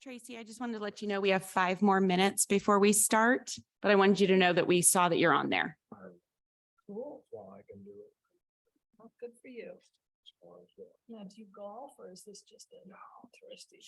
Tracy, I just wanted to let you know we have 5 more minutes before we start, but I wanted you to know that we saw that you're on there. Cool. Well, I can do it. Well, good for you. Now, do you golf or is this just a touristy?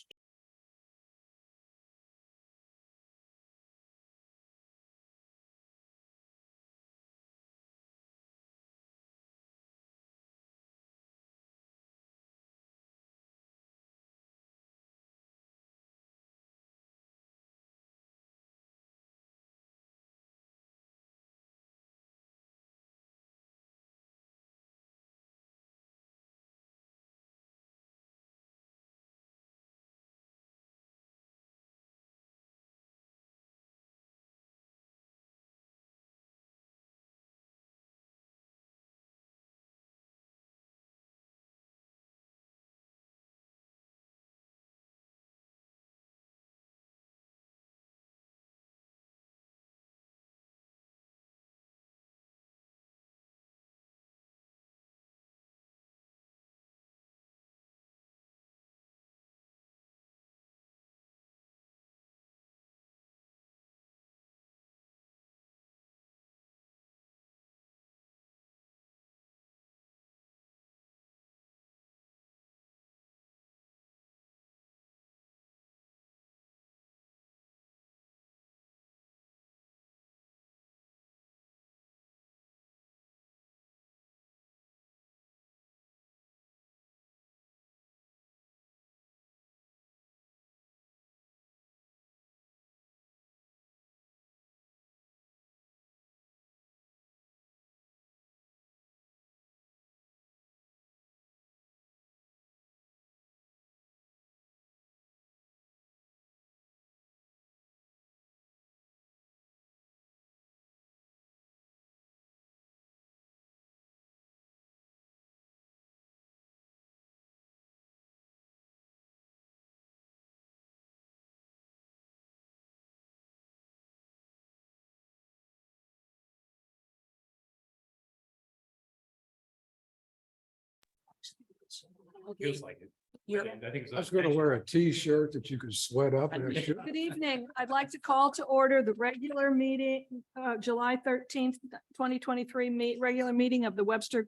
Feels like it. You're- I think it's I was going to wear a T-shirt that you could sweat up and a shirt. Good evening. I'd like to call to order the regular meeting, July 13th, 2023 regular meeting of the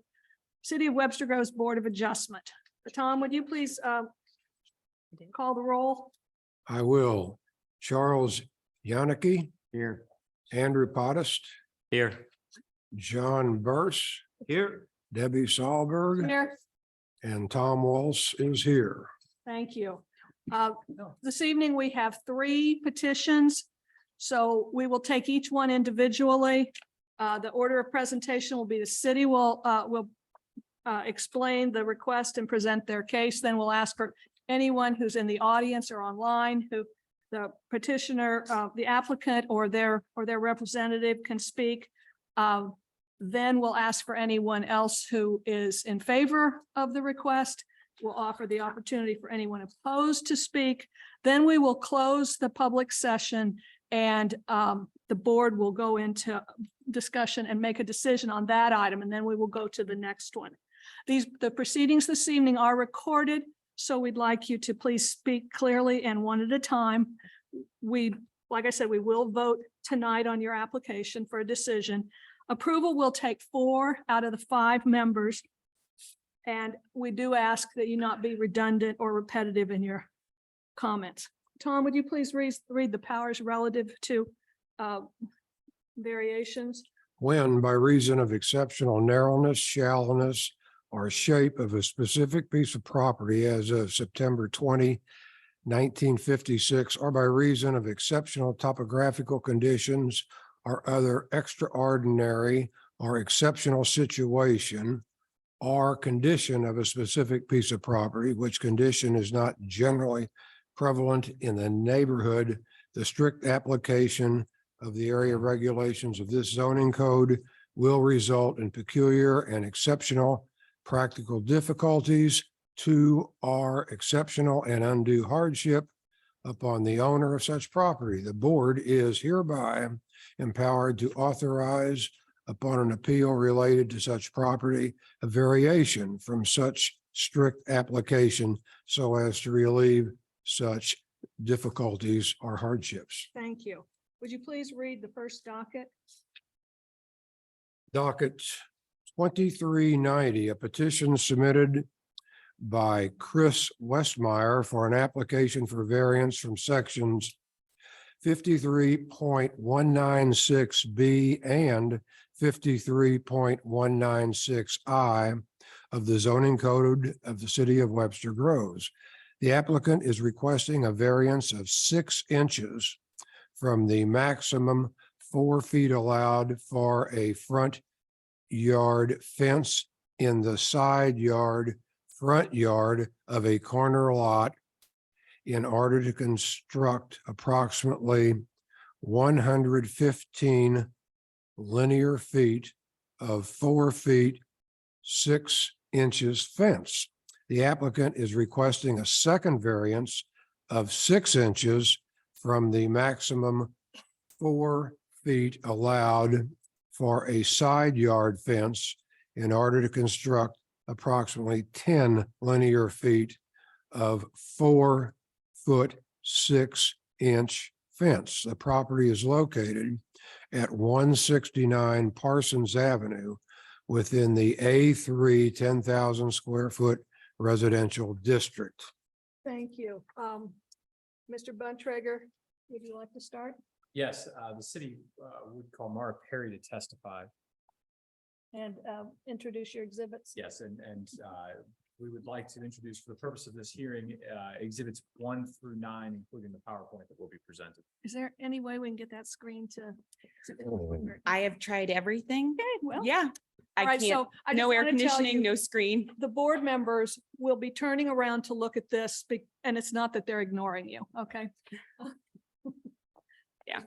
City of Webster Groves Board of Adjustment. Tom, would you please call the roll? I will. Charles Yannicki, Here. Andrew Pottist, Here. John Burse, Here. Debbie Sahlberg, Here. and Tom Walsh is here. Thank you. This evening, we have 3 petitions. So we will take each one individually. The order of presentation will be the city will explain the request and present their case. Then we'll ask for anyone who's in the audience or online who the petitioner, the applicant or their representative can speak. Then we'll ask for anyone else who is in favor of the request. We'll offer the opportunity for anyone opposed to speak. Then we will close the public session and the board will go into discussion and make a decision on that item. And then we will go to the next one. The proceedings this evening are recorded, so we'd like you to please speak clearly and one at a time. Like I said, we will vote tonight on your application for a decision. Approval will take 4 out of the 5 members. And we do ask that you not be redundant or repetitive in your comments. Tom, would you please read the powers relative to variations? When by reason of exceptional narrowness, shallowness, or shape of a specific piece of property as of September 20, 1956, or by reason of exceptional topographical conditions or other extraordinary or exceptional situation or condition of a specific piece of property, which condition is not generally prevalent in the neighborhood, the strict application of the area regulations of this zoning code will result in peculiar and exceptional practical difficulties to or exceptional and undue hardship upon the owner of such property. The board is hereby empowered to authorize upon an appeal related to such property a variation from such strict application so as to relieve such difficulties or hardships. Thank you. Would you please read the first docket? Docket 2390, a petition submitted by Chris Westmeyer for an application for variance from sections 53.196B and 53.196I of the zoning code of the city of Webster Groves. The applicant is requesting a variance of 6 inches from the maximum 4 feet allowed for a front yard fence in the side yard, front yard of a corner lot in order to construct approximately 115 linear feet of 4 feet 6 inches fence. The applicant is requesting a second variance of 6 inches from the maximum 4 feet allowed for a side yard fence in order to construct approximately 10 linear feet of 4 foot 6 inch fence. The property is located at 169 Parsons Avenue within the A3 10,000 square foot residential district. Thank you. Mr. Bontrager, would you like to start? Yes, the city would call Mara Perry to testify. And introduce your exhibits? Yes, and we would like to introduce for the purpose of this hearing, exhibits 1 through 9, including the PowerPoint that will be presented. Is there any way we can get that screen to? I have tried everything. Okay, well. Yeah, All I right, can't, so I no just air want to tell conditioning, you, no screen. the board members will be turning around to look at this, and it's not that they're ignoring you, okay? Yeah.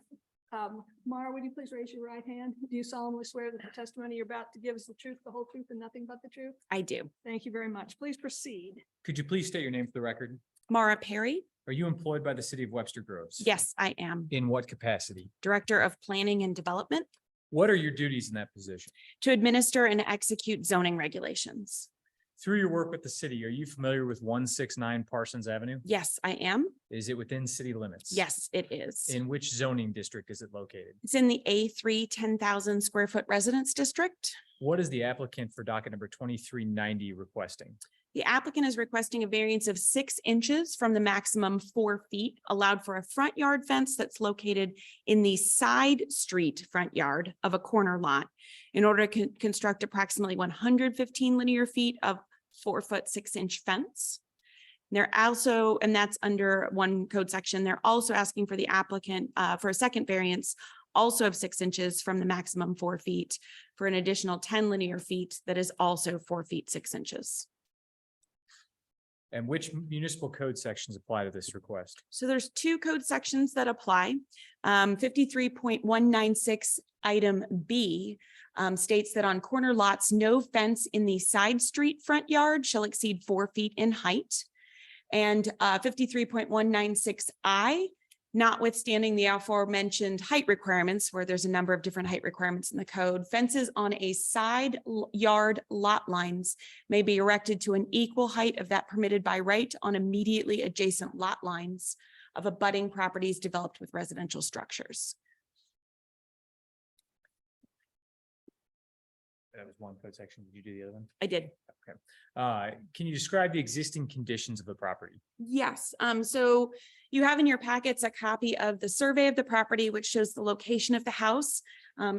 Mara, would you please raise your right hand? Do you solemnly swear that the testimony you're about to give is the truth, the whole truth, and nothing but the truth? I do. Thank you very much. Please proceed. Could you please state your name for the record? Mara Perry? Are you employed by the city of Webster Groves? Yes, I am. In what capacity? Director of Planning and Development What are your duties in that position? to administer and execute zoning regulations. Through your work with the city, are you familiar with 169 Parsons Avenue? Yes, I am. Is it within city limits? Yes, it is. In which zoning district is it located? It's in the A3 10,000 square foot residence district. What is the applicant for docket number 2390 requesting? The applicant is requesting a variance of 6 inches from the maximum 4 feet allowed for a front yard fence that's located in the side street front yard of a corner lot in order to construct approximately 115 linear feet of 4 foot 6 inch fence. They're also, and that's under one code section, they're also asking for the applicant for a second variance also of 6 inches from the maximum 4 feet for an additional 10 linear feet that is also 4 feet 6 inches. And which municipal code sections apply to this request? So there's 2 code sections that apply. 53.196 item B states that on corner lots, no fence in the side street front yard shall exceed 4 feet in height. And 53.196I, notwithstanding the aforementioned height requirements, where there's a number of different height requirements in the code, fences on a side yard lot lines may be erected to an equal height of that permitted by right on immediately adjacent lot lines of abutting properties developed with residential structures. That was one code section. Did you do the other one? I did. Okay. Can you describe the existing conditions of the property? Yes, so you have in your packets a copy of the survey of the property, which shows the location of the house.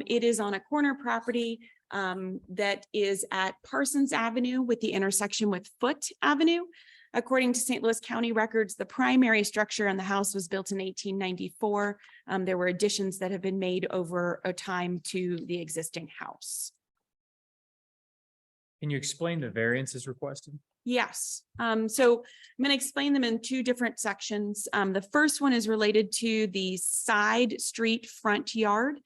It is on a corner property that is at Parsons Avenue with the intersection with Foote Avenue. According to St. Louis County records, the primary structure in the house was built in 1894. There were additions that have been made over a time to the existing house. Can you explain the variances requested? Yes, so I'm going to explain them in 2 different sections. The first one is related to the side street front yard.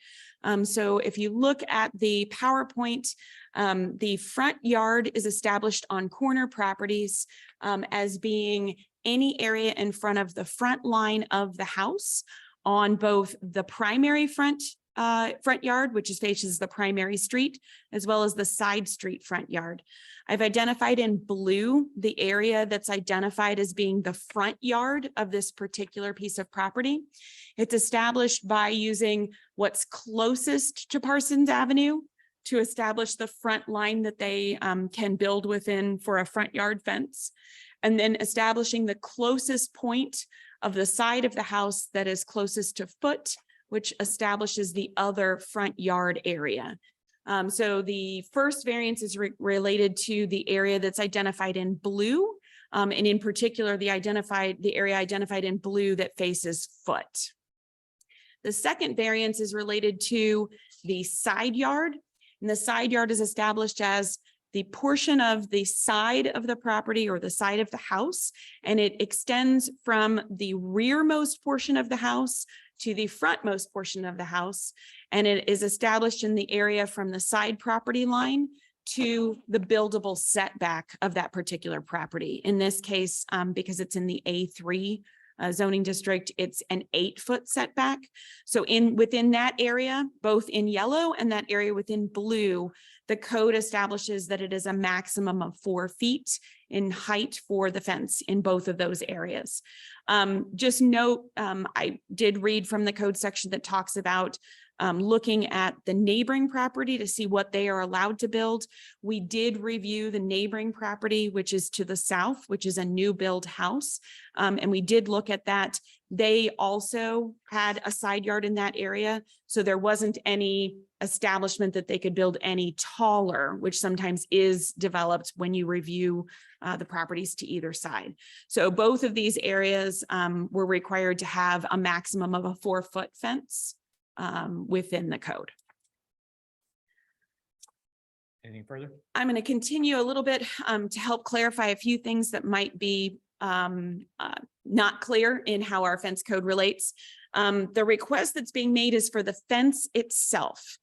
So if you look at the PowerPoint, the front yard is established on corner properties as being any area in front of the front line of the house on both the primary front front yard, which faces the primary street, as well as the side street front yard. I've identified in blue the area that's identified as being the front yard of this particular piece of property. It's established by using what's closest to Parsons Avenue to establish the front line that they can build within for a front yard fence, and then establishing the closest point of the side of the house that is closest to foot, which establishes the other front yard area. So the first variance is related to the area that's identified in blue, and in particular, the area identified in blue that faces foot. The second variance is related to the side yard, and the side yard is established as the portion of the side of the property or the side of the house, and it extends from the rearmost portion of the house to the frontmost portion of the house. And it is established in the area from the side property line to the buildable setback of that particular property. In this case, because it's in the A3 zoning district, it's an 8-foot setback. So within that area, both in yellow and that area within blue, the code establishes that it is a maximum of 4 feet in height for the fence in both of those areas. Just note, I did read from the code section that talks about looking at the neighboring property to see what they are allowed to build. We did review the neighboring property, which is to the south, which is a new build house. And we did look at that. They also had a side yard in that area. So there wasn't any establishment that they could build any taller, which sometimes is developed when you review the properties to either side. So both of these areas were required to have a maximum of a 4-foot fence within the code. Anything further? I'm going to continue a little bit to help clarify a few things that might be not clear in how our fence code relates. The request that's being made is for the fence itself,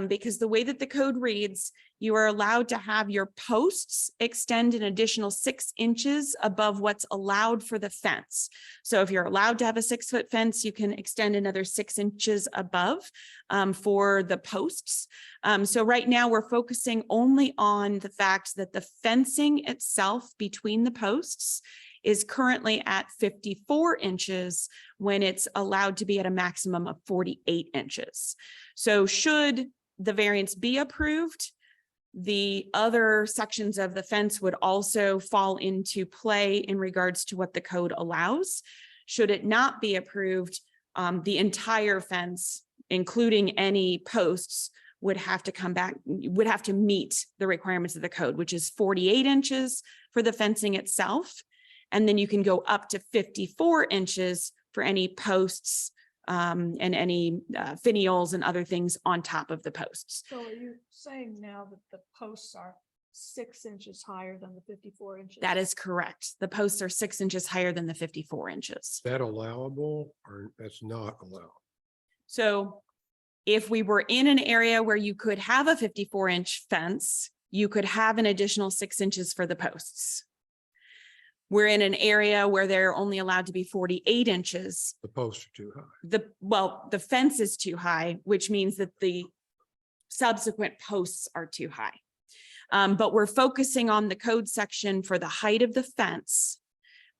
because the way that the code reads, you are allowed to have your posts extend an additional 6 inches above what's allowed for the fence. So if you're allowed to have a 6-foot fence, you can extend another 6 inches above for the posts. So right now we're focusing only on the fact that the fencing itself between the posts is currently at 54 inches when it's allowed to be at a maximum of 48 inches. So should the variance be approved, the other sections of the fence would also fall into play in regards to what the code allows. Should it not be approved, the entire fence, including any posts, would have to come back, would have to meet the requirements of the code, which is 48 inches for the fencing itself. And then you can go up to 54 inches for any posts and any finials and other things on top of the posts. So are you saying now that the posts are 6 inches higher than the 54 inches? That is correct. The posts are 6 inches higher than the 54 inches. Is that allowable or that's not allowed? So if we were in an area where you could have a 54-inch fence, you could have an additional 6 inches for the posts. We're in an area where they're only allowed to be 48 inches. The posts are too high. The fence is too high, which means that the subsequent posts are too high. But we're focusing on the code section for the height of the fence,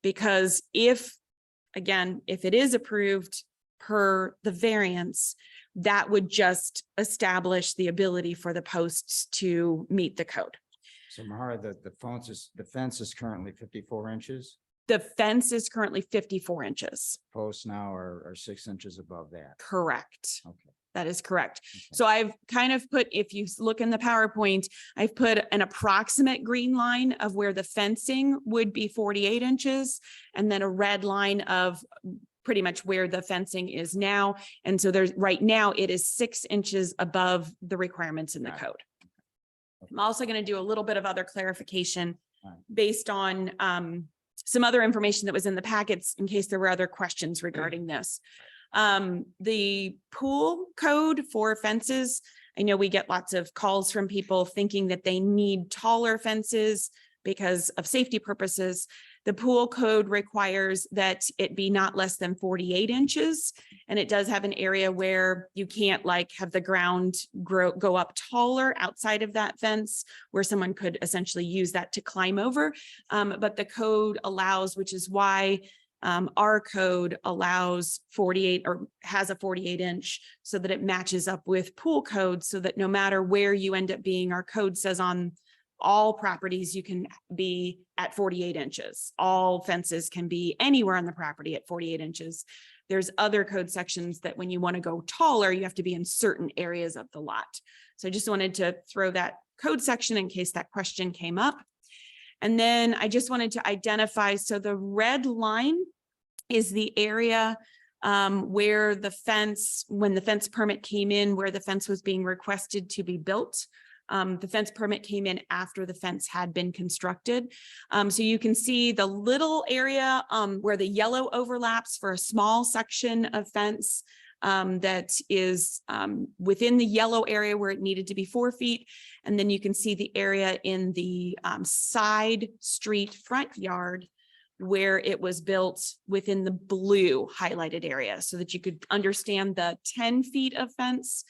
because if it is approved per the variance, that would just establish the ability for the posts to meet the code. So Mahara, the fence is currently 54 inches. The fence is currently 54 inches. Posts now are 6 inches above that. Correct. Okay. That is correct. Okay. So I've kind of put, if you look in the PowerPoint, I've put an approximate green line of where the fencing would be 48 inches, and then a red line of pretty much where the fencing is now. And so there's right now it is 6 inches above the requirements in the Got it. code. I'm also going to do a little bit of other clarification All right. based on some other information that was in the packets in case there were other questions regarding this. The pool code for fences, I know we get lots of calls from people thinking that they need taller fences because of safety purposes. The pool code requires that it be not less than 48 inches. And it does have an area where you can't like have the ground go up taller outside of that fence where someone could essentially use that to climb over. But the code allows, which is why our code allows 48 or has a 48 inch so that it matches up with pool code so that no matter where you end up being, our code says on all properties, you can be at 48 inches. All fences can be anywhere on the property at 48 inches. There's other code sections that when you want to go taller, you have to be in certain areas of the lot. So I just wanted to throw that code section in case that question came up. And then I just wanted to identify, so the red line is the area where the fence, when the fence permit came in, where the fence was being requested to be built. The fence permit came in after the fence had been constructed. So you can see the little area where the yellow overlaps for a small section of fence that is within the yellow area where it needed to be 4 feet. And then you can see the area in the side street front yard where it was built within the blue highlighted area so that you could understand the 10 feet of fence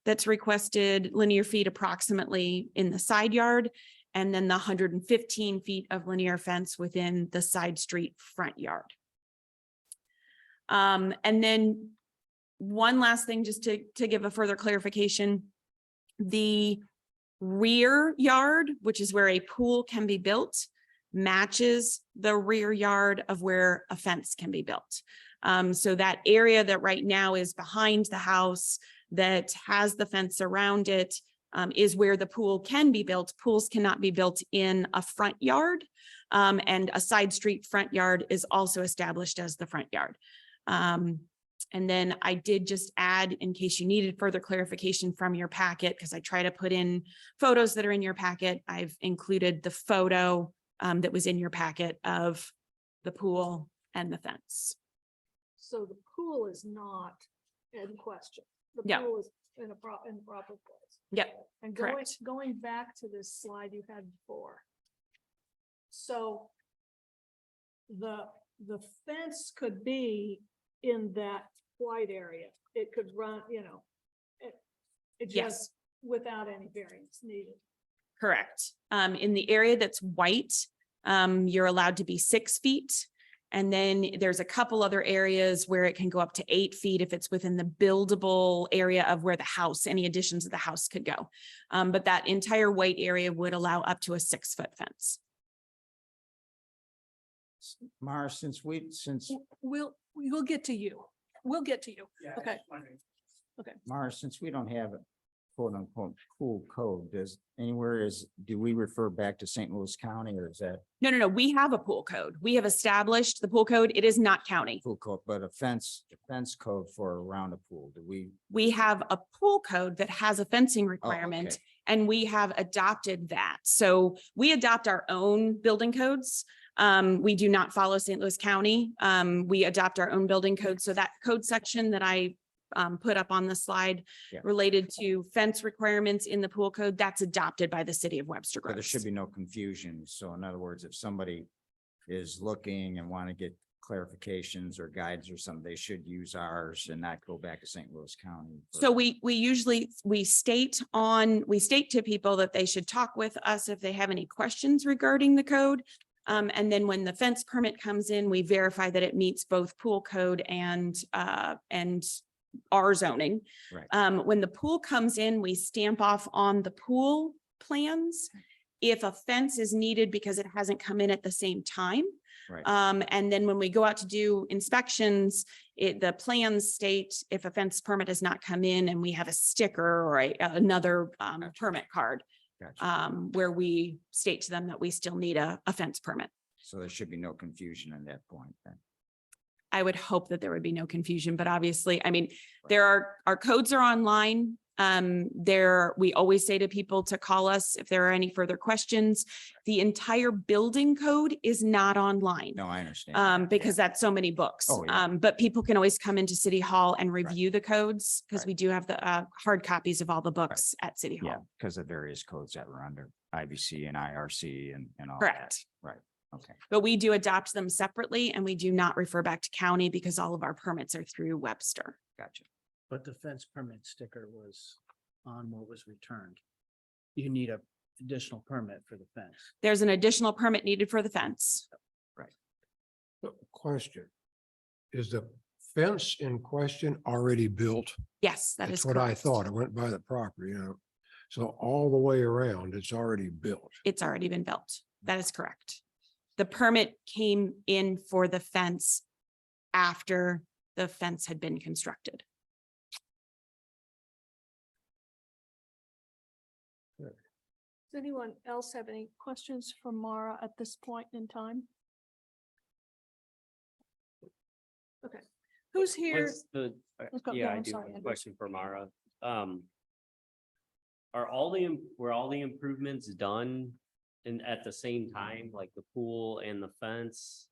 that's requested linear feet approximately in the side yard, and then the 115 feet of linear fence within the side street front yard. And then one last thing, just to give a further clarification, the rear yard, which is where a pool can be built, matches the rear yard of where a fence can be built. So that area that right now is behind the house that has the fence around it is where the pool can be built. Pools cannot be built in a front yard, and a side street front yard is also established as the front yard. And then I did just add, in case you needed further clarification from your packet, because I try to put in photos that are in your packet, I've included the photo that was in your packet of the pool and the fence. So the pool is not in question. The Yeah. pool is in the proper place. Yep, And correct. going back to this slide you had before. So the fence could be in that white area. It could run, it Yes. just without any variance needed. Correct. In the area that's white, you're allowed to be 6 feet. And then there's a couple other areas where it can go up to 8 feet if it's within the buildable area of where the house, any additions of the house could go. But that entire white area would allow up to a 6-foot fence. Mara, since We'll get to you. We'll get to you. Okay. Mara, since we don't have a quote unquote pool code, do we refer back to St. Louis County, or is that No. We have a pool code. We have established the pool code. It is not county. pool code, but a fence code for around a pool? Do we? We have a pool code that has a fencing requirement, okay. and we have adopted that. So we adopt our own building codes. We do not follow St. Louis County. We adopt our own building code. So that code section that I put up on the slide Yeah. related to fence requirements in the pool code, that's adopted by the city of Webster But there Groves. should be no confusion. So in other words, if somebody is looking and want to get clarifications or guides or something, they should use ours and not go back to St. Louis County. So we usually, we state to people that they should talk with us if they have any questions regarding the code. And then when the fence permit comes in, we verify that it meets both pool code and our zoning. Right. When the pool comes in, we stamp off on the pool plans if a fence is needed because it hasn't come in at the same time. Right. And then when we go out to do inspections, the plans state if a fence permit has not come in, and we have a sticker or another permit card Gotcha. where we state to them that we still need a fence permit. So there should be no confusion at that point then. I would hope that there would be no confusion, but obviously, I mean, our codes are online. We always say to people to call us if there are any further questions. The entire building code is not online. No, I understand. Because that's so many books. Oh, yeah. But people can always come into City Hall and review the codes because Right. we do have the hard copies of all the books at City Yeah, Hall. because of various codes that were under IBC and IRC and all. that. Correct. Right. Okay. But we do adopt them separately and we do not refer back to county because all of our permits are through Webster. Gotcha. But the fence permit sticker was on what was returned. You need a additional permit for the fence. There's an additional permit needed for the fence. Question. Is the fence in question already built? Yes, that is That's what I correct. thought. I went by the property, So all the way around, it's already built. It's already been built. That is correct. The permit came in for the fence after the fence had been constructed. Does anyone else have any questions for Mara at this point in time? Okay, who's here? What's the, Let's go- yeah, yeah, I I'm do sorry, have a Andrew. question for Mara. Were all the improvements done at the same time, like the pool and the fence?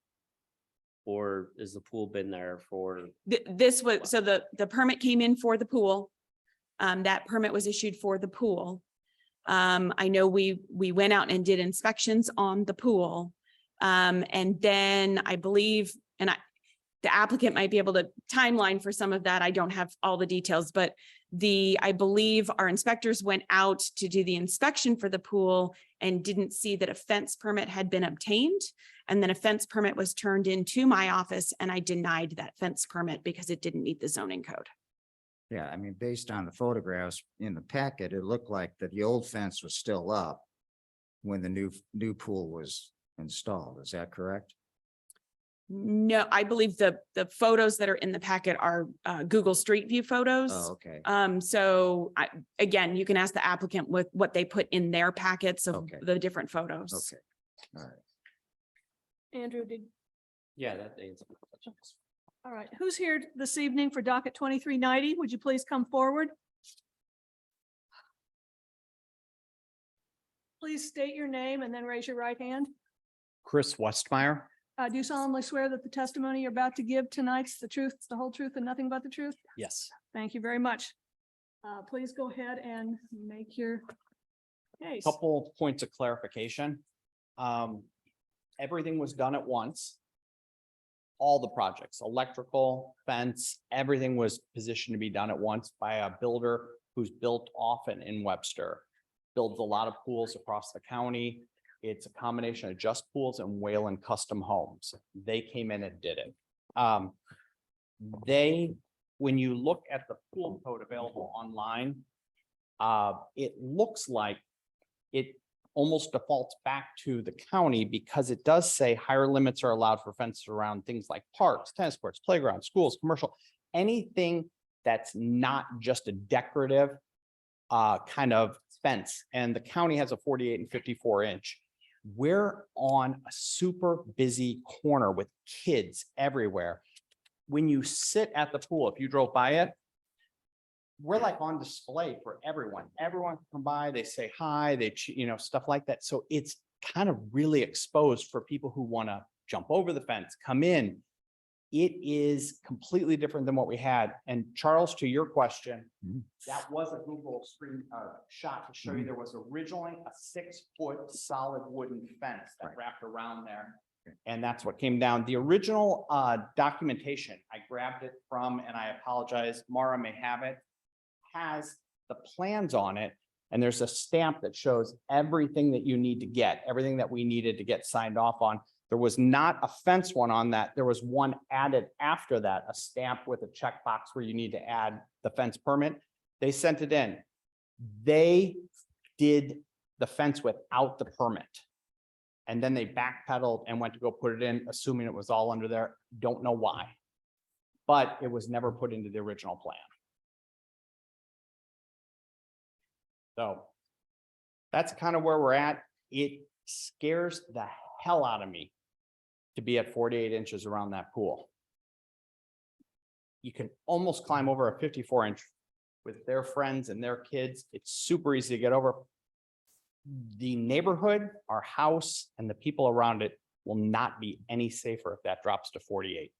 Or is the pool been there for, This was, so the permit came in for the pool. That permit was issued for the pool. I know we went out and did inspections on the pool. And then I believe, the applicant might be able to timeline for some of that. I don't have all the details, but I believe our inspectors went out to do the inspection for the pool and didn't see that a fence permit had been obtained. And then a fence permit was turned into my office and I denied that fence permit because it didn't meet the zoning code. Yeah, I mean, based on the photographs in the packet, it looked like that the old fence was still up when the new pool was installed. Is that correct? No, I believe the photos that are in the packet are Google Street View photos. Oh, okay. So again, you can ask the applicant with what they put in their packets of Okay. the different photos. Okay. All right. Andrew, yeah, that answers my question. all right, who's here this evening for docket 2390? Would you please come forward? Please state your name and then raise your right hand. Chris Westmeyer. Do you solemnly swear that the testimony you're about to give tonight's the truth, the whole truth, and nothing but the truth? Yes. Thank you very much. Please go ahead and make your case. Couple points of clarification. Everything was done at once. All the projects, electrical, fence, everything was positioned to be done at once by a builder who's built often in Webster. Builds a lot of pools across the county. It's a combination of Just Pools and Whalen Custom Homes. They came in and did it. When you look at the pool code available online, it looks like it almost defaults back to the county because it does say higher limits are allowed for fences around things like parks, tennis courts, playgrounds, schools, commercial, anything that's not just a decorative kind of fence. And the county has a 48 and 54 inch. We're on a super busy corner with kids everywhere. When you sit at the pool, if you drove by it, we're like on display for everyone. Everyone can come by, they say hi, stuff like that. So it's kind of really exposed for people who want to jump over the fence, come in. It is completely different than what we had. And Charles, to your question, that was a Google screen shot to show you there was originally a 6-foot solid wooden fence that wrapped around there. And that's what came down. The original documentation, I grabbed it from, and I apologize, Mara may have it, has the plans on it. And there's a stamp that shows everything that you need to get, everything that we needed to get signed off on. There was not a fence one on that. There was one added after that, a stamp with a checkbox where you need to add the fence permit. They sent it in. They did the fence without the permit. And then they backpedaled and went to go put it in, assuming it was all under there. Don't know why. But it was never put into the original plan. So that's kind of where we're at. It scares the hell out of me to be at 48 inches around that pool. You can almost climb over a 54 inch with their friends and their kids. It's super easy to get over. The neighborhood, our house, and the people around it will not be any safer if that drops to 48.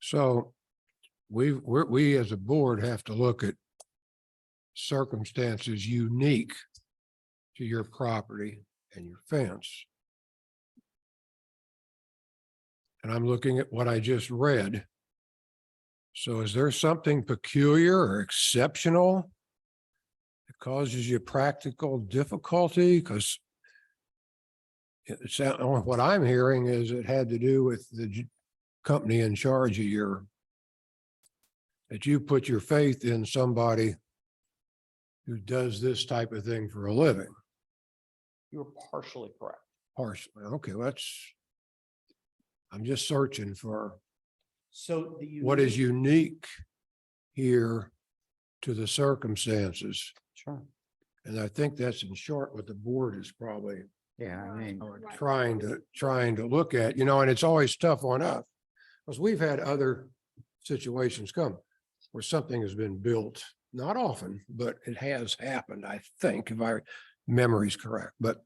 So we as a board have to look at circumstances unique to your property and your fence. And I'm looking at what I just read. So is there something peculiar or exceptional that causes you practical difficulty? Because what I'm hearing is it had to do with the company in charge of that you put your faith in somebody who does this type of thing for a living. You're partially correct. Partially, okay, I'm just searching for So what is unique here to the circumstances. Sure. And I think that's in short what the board is probably Yeah, I mean, Right. trying to look at, and it's always tough on us. Because we've had other situations come where something has been built, not often, but it has happened, I think, if my memory's correct, but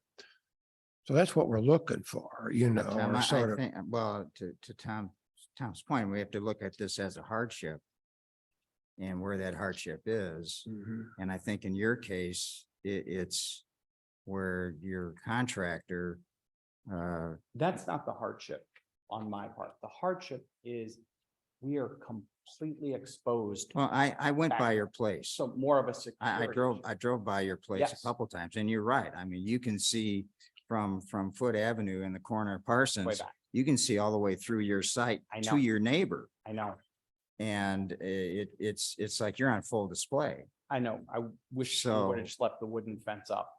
so that's what we're looking for, Tom, or I sort of, think, well, to Tom's point, we have to look at this as a hardship and where that hardship is. Mhm. And I think in your case, it's where your contractor, That's not the hardship on my part. The hardship is we are completely exposed. well, I went by your place. So more of a I security. I drove by your place Yes. a couple times and you're right. I mean, you can see from Foot Avenue in the corner of Way Parsons, back. you can see all the way through your site I to know. your neighbor. I know, And it's like you're on full display. I know. I wish you So- would have just left the wooden fence up.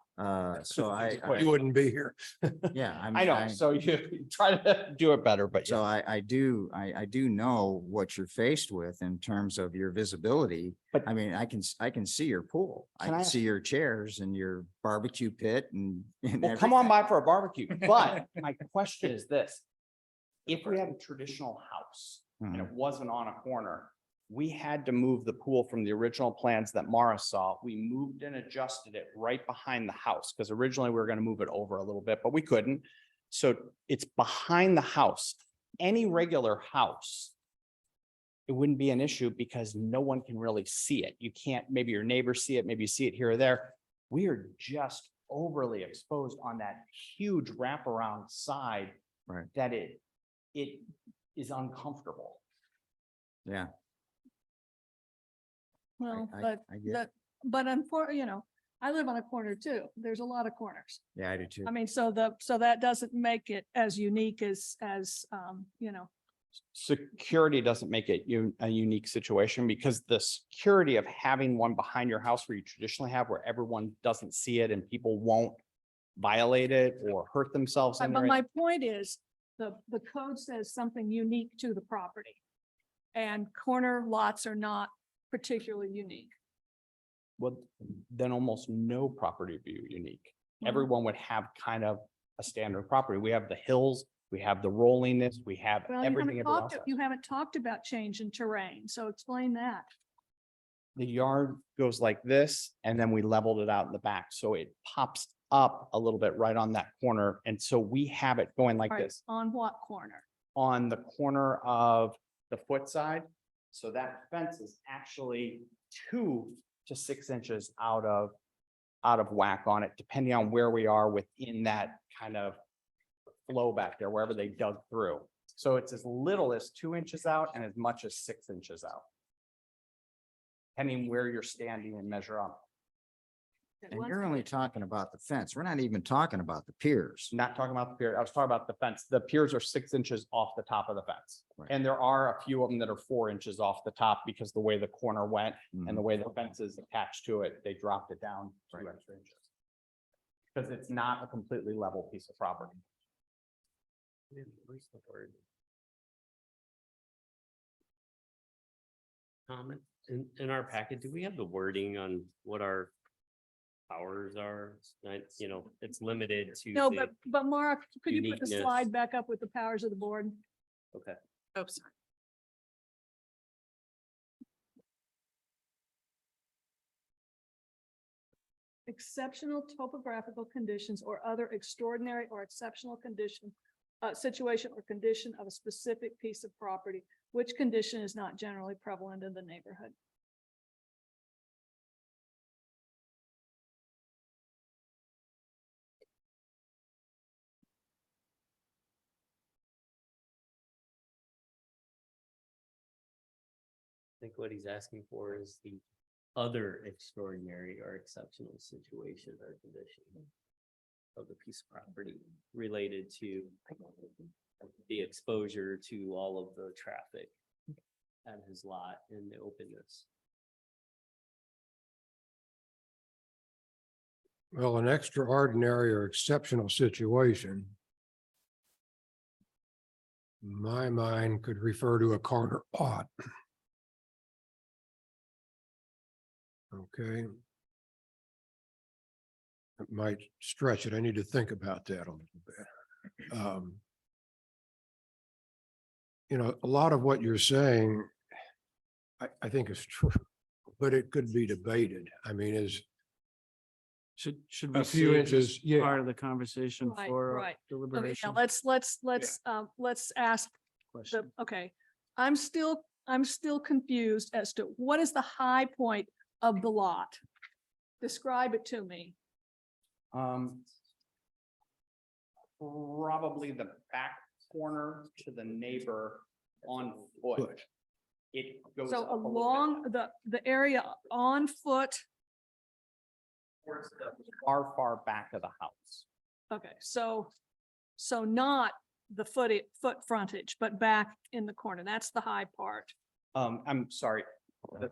So Quick. you wouldn't be here. yeah, I know, so you try to do it better, but So yeah. I do know what you're faced with in terms of your visibility. But- I mean, I can see your pool. I Can can I see your chairs and your barbecue pit and. Well, come on by for a barbecue, but my question is this. If we had a traditional house and Mhm. it wasn't on a corner, we had to move the pool from the original plans that Mara saw. We moved and adjusted it right behind the house, because originally we were gonna move it over a little bit, but we couldn't. So it's behind the house. Any regular house, it wouldn't be an issue because no one can really see it. You can't, maybe your neighbors see it, maybe you see it here or there. We are just overly exposed on that huge wraparound side. Right. That it is uncomfortable. Yeah. Well, I- but I get it. but unfortunately, I live on a corner too. There's a lot of corners. Yeah, I do too. I mean, so that doesn't make it as unique as, Security doesn't make it a unique situation, because the security of having one behind your house where you traditionally have, where everyone doesn't see it and people won't violate it or hurt themselves in but there. my point is, the code says something unique to the property. And corner lots are not particularly unique. Well, then almost no property would be unique. Mhm. Everyone would have kind of a standard property. We have the hills, we have the rollingness, we have Well, everything. everyone else has. you haven't talked about change in terrain, so explain that. The yard goes like this, and then we leveled it out in the back, so it pops up a little bit right on that corner, and so we have it going like All right, this on what corner? on the corner of the foot side. So that fence is actually 2 to 6 inches out of whack on it, depending on where we are within that kind of flow back there, wherever they dug through. So it's as little as 2 inches out and as much as 6 inches out. Depending where you're standing and measure up. And you're only talking about the fence. We're not even talking about the piers. Not talking about the pier. I was talking about the fence. The piers are 6 inches off the top of the fence. Right. And there are a few of them that are 4 inches off the top, because the way the corner went and Mhm. the way the fence is attached to it, they dropped it down 2 extra inches. Because it's not a completely level piece of property. Where's the word? Comment, in our packet, do we have the wording on what our powers are? It's limited to. No, the- but Mark, could you put the uniqueness. slide back up with the powers of the board? Okay. Oh, sorry. Exceptional topographical conditions or other extraordinary or exceptional condition, situation or condition of a specific piece of property, which condition is not generally prevalent in the neighborhood. think what he's asking for is the other extraordinary or exceptional situation or condition of the piece of property related to the exposure to all of the traffic at his lot and the openness. Well, an extraordinary or exceptional situation. My mind could refer to a corner lot. Okay. It might stretch it. I need to think about that a little bit. You know, a lot of what you're saying, I think is true, but it could be debated. I mean, is Should a we few save this inches, yeah. part of the conversation Right, for right. Okay, now deliberation? let's ask Question. okay. I'm still confused as to what is the high point of the lot? Describe it to me. Probably the back corner to the neighbor on foot. Foot. It goes So up a little bit along the area on foot, towards the far back of the house. okay, so not the foot frontage, but back in the corner. That's the high part. I'm sorry, the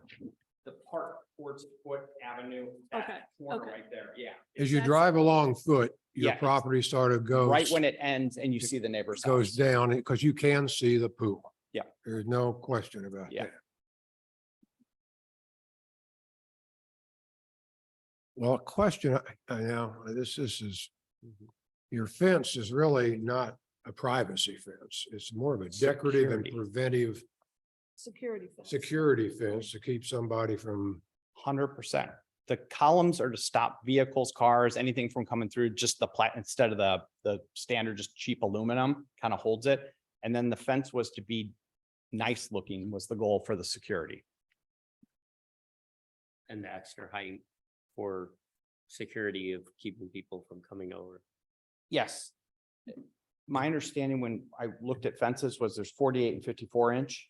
part towards Foot Avenue. that Okay, corner okay. Right there, yeah. As you That's- drive along Foot, your Yeah, it's property sort of goes. Right when it ends and you see the neighbor's Goes house. down because you can see the pool. Yeah. There's no question about Yeah. that. Well, a question, I know, this is, your fence is really not a privacy fence. It's more of a decorative and Security. preventive Security fence. security fence to keep somebody from, 100%. The columns are to stop vehicles, cars, anything from coming through, just the plat, instead of the standard, just cheap aluminum kind of holds it. And then the fence was to be nice looking was the goal for the security. And the extra height for security of keeping people from coming over. Yes. My understanding when I looked at fences was there's 48 and 54 inch.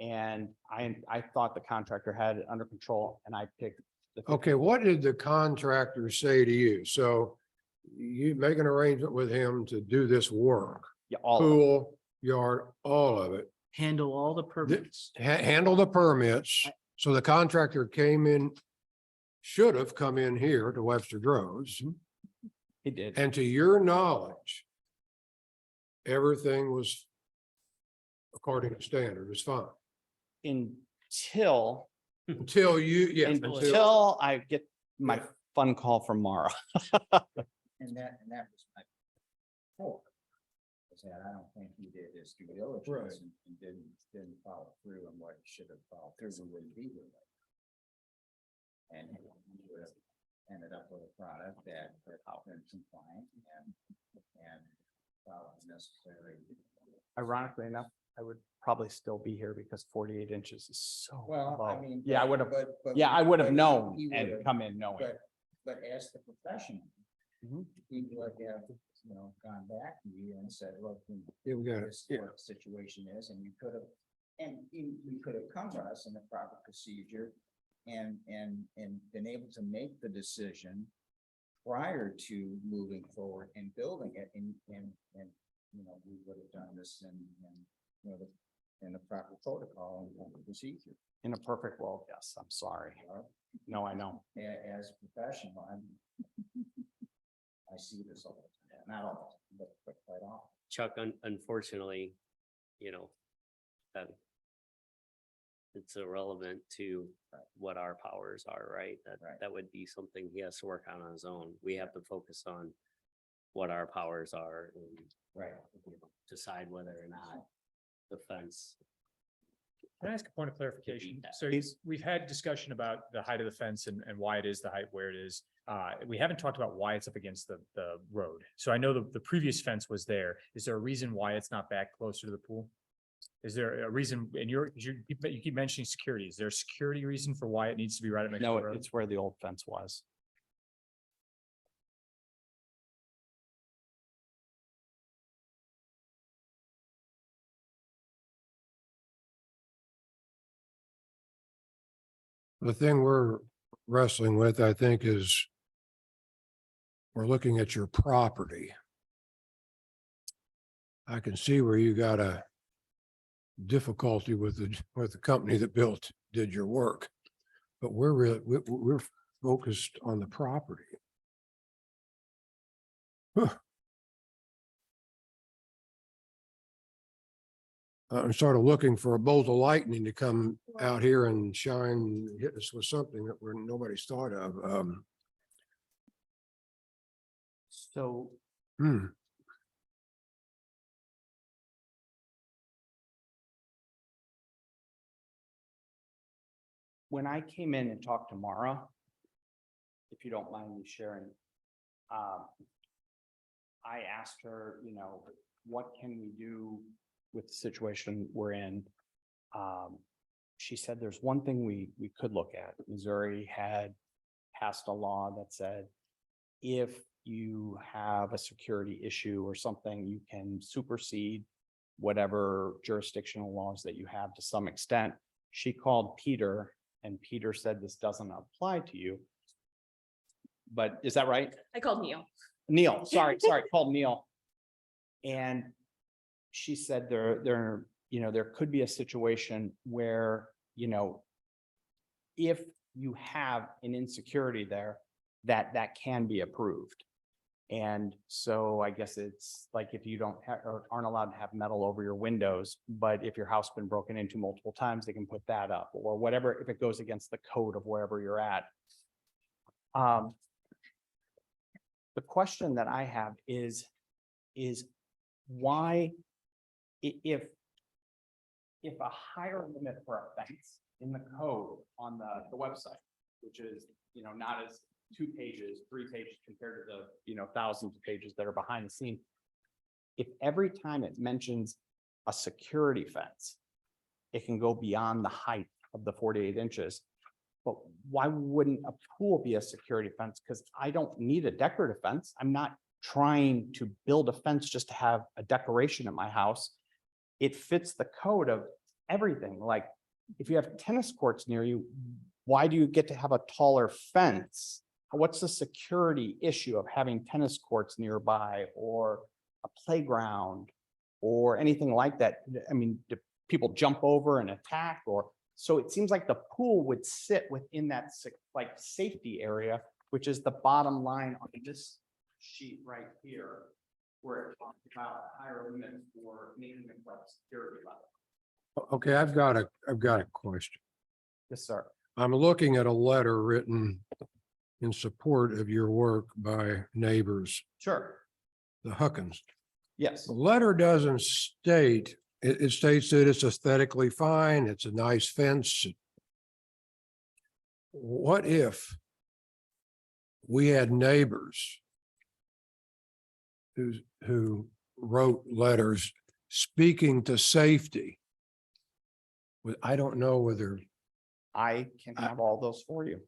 And I thought the contractor had it under control and I picked. okay, what did the contractor say to you? So you make an arrangement with him to do this work, Yeah, all of it. pool, yard, all of it. Handle all the permits. Handle the permits. So the contractor came in, should have come in here to Webster Groves. He did. And to your knowledge, everything was according to standard, was fine. Until Until you, yeah. Until I get my fun call from Mara. And that was my hope. Is that I don't think he did his due diligence Right. and didn't follow through on what he should have followed through and wouldn't be here. And he would have ended up with a product that been compliant and followed necessary. Ironically enough, I would probably still be here because 48 inches is so Well, I low. mean. Yeah, I would have, but- yeah, I would have but known he and would've- come in knowing. But as the professional, Mhm. he would have, gone back to you and said, look, Yeah, we got it. this is Yeah. what the situation is, and you could have, and you could have come to us in the proper procedure and been able to make the decision prior to moving forward and building it, and we would have done this in the proper protocol and procedure. In a perfect world, yes, I'm sorry. No, I know. As a professional, I see this all the time, not all, but quite often. Chuck, unfortunately, that it's irrelevant to what our powers are, right? Right. That would be something he has to work on his own. We have to focus on what our powers are and Right. decide whether or not the fence. Can I ask a point of clarification? that. So we've had discussion about the height of the fence and why it is the height where it is. We haven't talked about why it's up against the road. So I know the previous fence was there. Is there a reason why it's not back closer to the pool? Is there a reason, and you keep mentioning security. Is there a security reason for why it needs to be right up next to No, the road? it's where the old fence was. The thing we're wrestling with, I think, is we're looking at your property. I can see where you got a difficulty with the company that did your work. But we're focused on the property. Huh. I'm sort of looking for a bolt of lightning to come out here and shine, hit us with something that nobody's thought of. So Hmm. when I came in and talked to Mara, if you don't mind me sharing, I asked her, you know, what can we do with the situation we're in? She said there's one thing we could look at. Missouri had passed a law that said if you have a security issue or something, you can supersede whatever jurisdictional laws that you have to some extent. She called Peter and Peter said this doesn't apply to you. But is that right? I called Neil. Neil, sorry, called Neil. And she said there could be a situation where, if you have an insecurity there, that can be approved. And so I guess it's like if you don't have, or aren't allowed to have metal over your windows, but if your house been broken into multiple times, they can put that up or whatever, if it goes against the code of wherever you're at. The question that I have is why, if a higher limit for a fence in the code on the website, which is, not as 2 pages, 3 pages compared to the, thousands of pages that are behind the scene. If every time it mentions a security fence, it can go beyond the height of the 48 inches. But why wouldn't a pool be a security fence? Because I don't need a decorative fence. I'm not trying to build a fence just to have a decoration at my house. It fits the code of everything. Like if you have tennis courts near you, why do you get to have a taller fence? What's the security issue of having tennis courts nearby or a playground or anything like that? I mean, do people jump over and attack or? So it seems like the pool would sit within that safety area, which is the bottom line on this sheet right here, where it talks about higher limits for making the security level. Okay, I've got a question. Yes, sir. I'm looking at a letter written in support of your work by neighbors, Sure. the Huckins. Yes. The letter doesn't state, it states that it's aesthetically fine, it's a nice fence. What if we had neighbors who wrote letters speaking to safety? I don't know whether, I can have all those for you.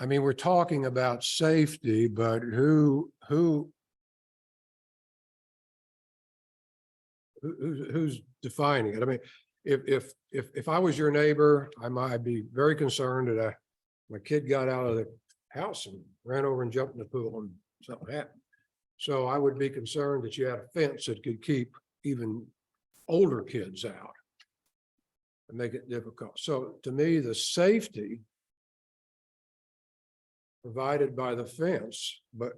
I mean, we're talking about safety, but who's defining it? I mean, if I was your neighbor, I might be very concerned that my kid got out of the house and ran over and jumped in the pool and something happened. So I would be concerned that you had a fence that could keep even older kids out and make it difficult. So to me, the safety provided by the fence, but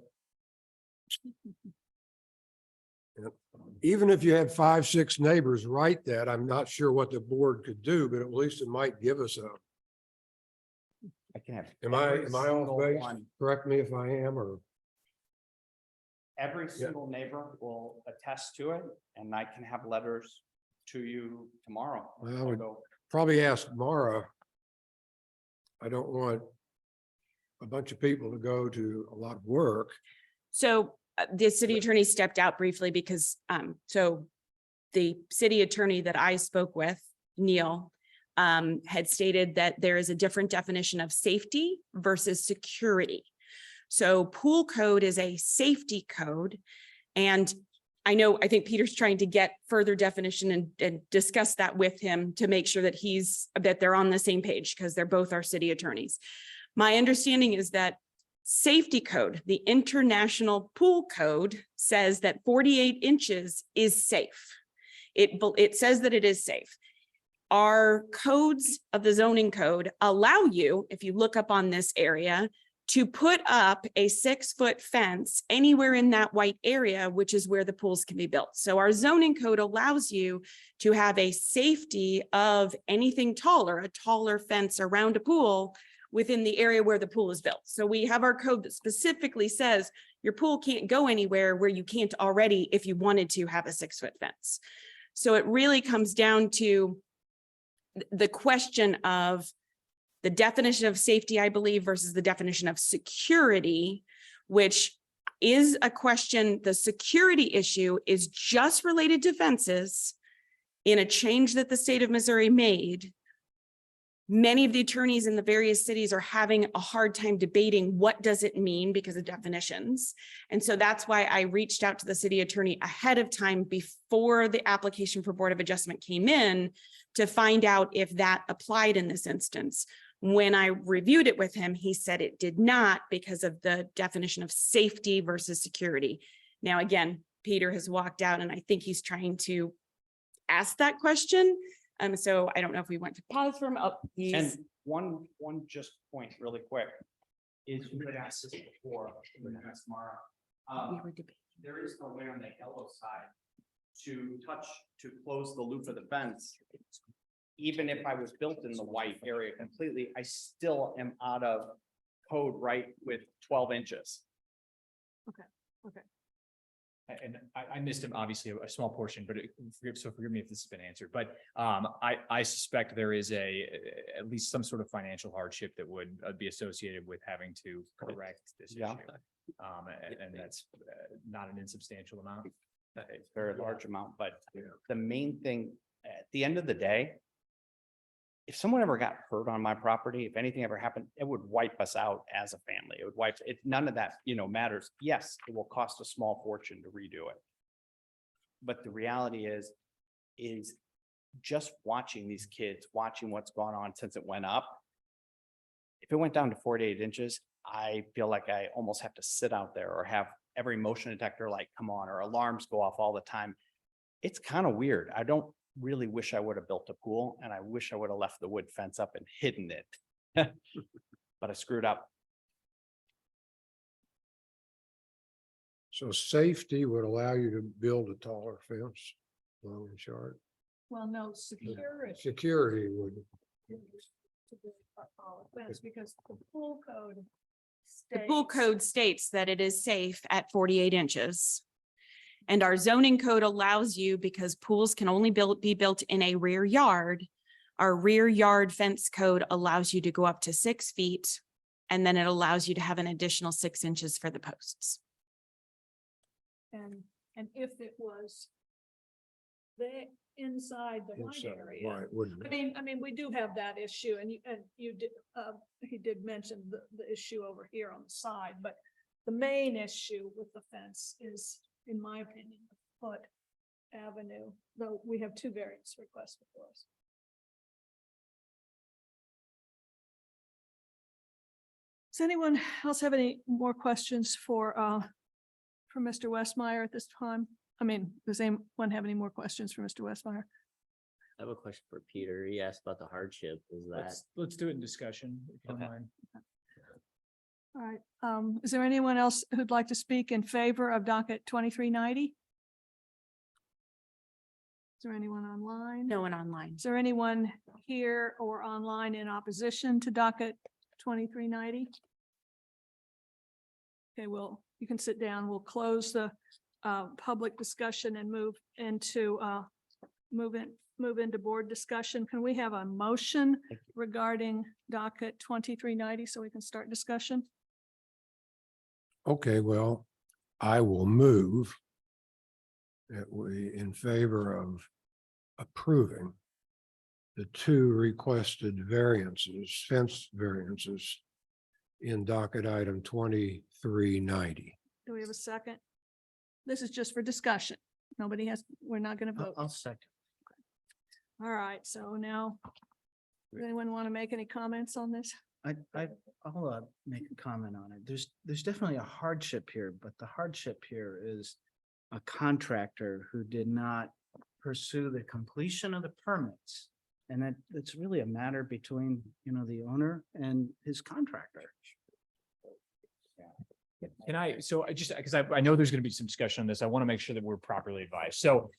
even if you had 5, 6 neighbors write that, I'm not sure what the board could do, but at least it might give us a, I can have. am I every single off base? one. Correct me if I am, or, Every single neighbor will attest to it, and I can have letters to you tomorrow. Well, I I'll would- go- probably ask Mara. I don't want a bunch of people to go to a lot of work. So the city attorney stepped out briefly because, so the city attorney that I spoke with, Neil, had stated that there is a different definition of safety versus security. So pool code is a safety code. And I think Peter's trying to get further definition and discuss that with him to make sure that they're on the same page, because they're both our city attorneys. My understanding is that safety code, the International Pool Code, says that 48 inches is safe. It says that it is safe. Our codes of the zoning code allow you, if you look up on this area, to put up a 6-foot fence anywhere in that white area, which is where the pools can be built. So our zoning code allows you to have a safety of anything taller, a taller fence around a pool within the area where the pool is built. So we have our code that specifically says your pool can't go anywhere where you can't already, if you wanted to, have a 6-foot fence. So it really comes down to the question of the definition of safety, I believe, versus the definition of security, which is a question. The security issue is just related to fences in a change that the state of Missouri made. Many of the attorneys in the various cities are having a hard time debating what does it mean because of definitions. And so that's why I reached out to the city attorney ahead of time before the application for Board of Adjustment came in to find out if that applied in this instance. When I reviewed it with him, he said it did not because of the definition of safety versus security. Now, again, Peter has walked out and I think he's trying to ask that question. So I don't know if we want to pause for him. Oh, And one just point really quick is you had asked this before, Ms. Mara. There is no way on the yellow side to close the loop of the fence. Even if I was built in the white area completely, I still am out of code right with 12 inches. And I missed him, obviously, a small portion, but forgive me if this has been answered, but I suspect there is at least some sort of financial hardship that would be associated with having to correct this issue. Yeah. And that's not an insubstantial amount. It's a very large amount, but the main thing, at the end of the day, if someone ever got hurt on my property, if anything ever happened, it would wipe us out as a family. It would wipe it. None of that, matters. Yes, it will cost a small fortune to redo it. But the reality is just watching these kids, watching what's gone on since it went up. If it went down to 48 inches, I feel like I almost have to sit out there or have every motion detector like come on, or alarms go off all the time. It's kind of weird. I don't really wish I would have built a pool, and I wish I would have left the wood fence up and hidden it. But I screwed up. So safety would allow you to build a taller fence, long and short. Well, no, security. Security would, Because the pool code. The pool code states that it is safe at 48 inches. And our zoning code allows you, because pools can only be built in a rear yard. Our rear yard fence code allows you to go up to 6 feet. And then it allows you to have an additional 6 inches for the posts. And if it was inside the white inside, area. right, wouldn't it? I mean, we do have that issue, and you did, he did mention the issue over here on the side, but the main issue with the fence is, in my opinion, the Foot Avenue, though we have 2 variance requests before us. Does anyone else have any more questions for Mr. Westmeyer at this time? I mean, does anyone have any more questions for Mr. Westmeyer? I have a question for Peter. He asked about the hardship. Is that, Let's do it in discussion, if you don't Okay. mind. All right, is there anyone else who'd like to speak in favor of docket 2390? Is there anyone online? No one online. Is there anyone here or online in opposition to docket 2390? Okay, well, you can sit down. We'll close the public discussion and move into board discussion. Can we have a motion regarding docket 2390 so we can start discussion? Okay, well, I will move that we in favor of approving the 2 requested variances, fence variances in docket item 2390. Do we have a second? This is just for discussion. Nobody has, we're not gonna vote. I'll second. All right, so now, does anyone want to make any comments on this? I'll make a comment on it. There's definitely a hardship here, but the hardship here is a contractor who did not pursue the completion of the permits. And it's really a matter between, the owner and his contractor. Can I, so I just, because I know there's going to be some discussion on this. I want to make sure that we're properly advised. So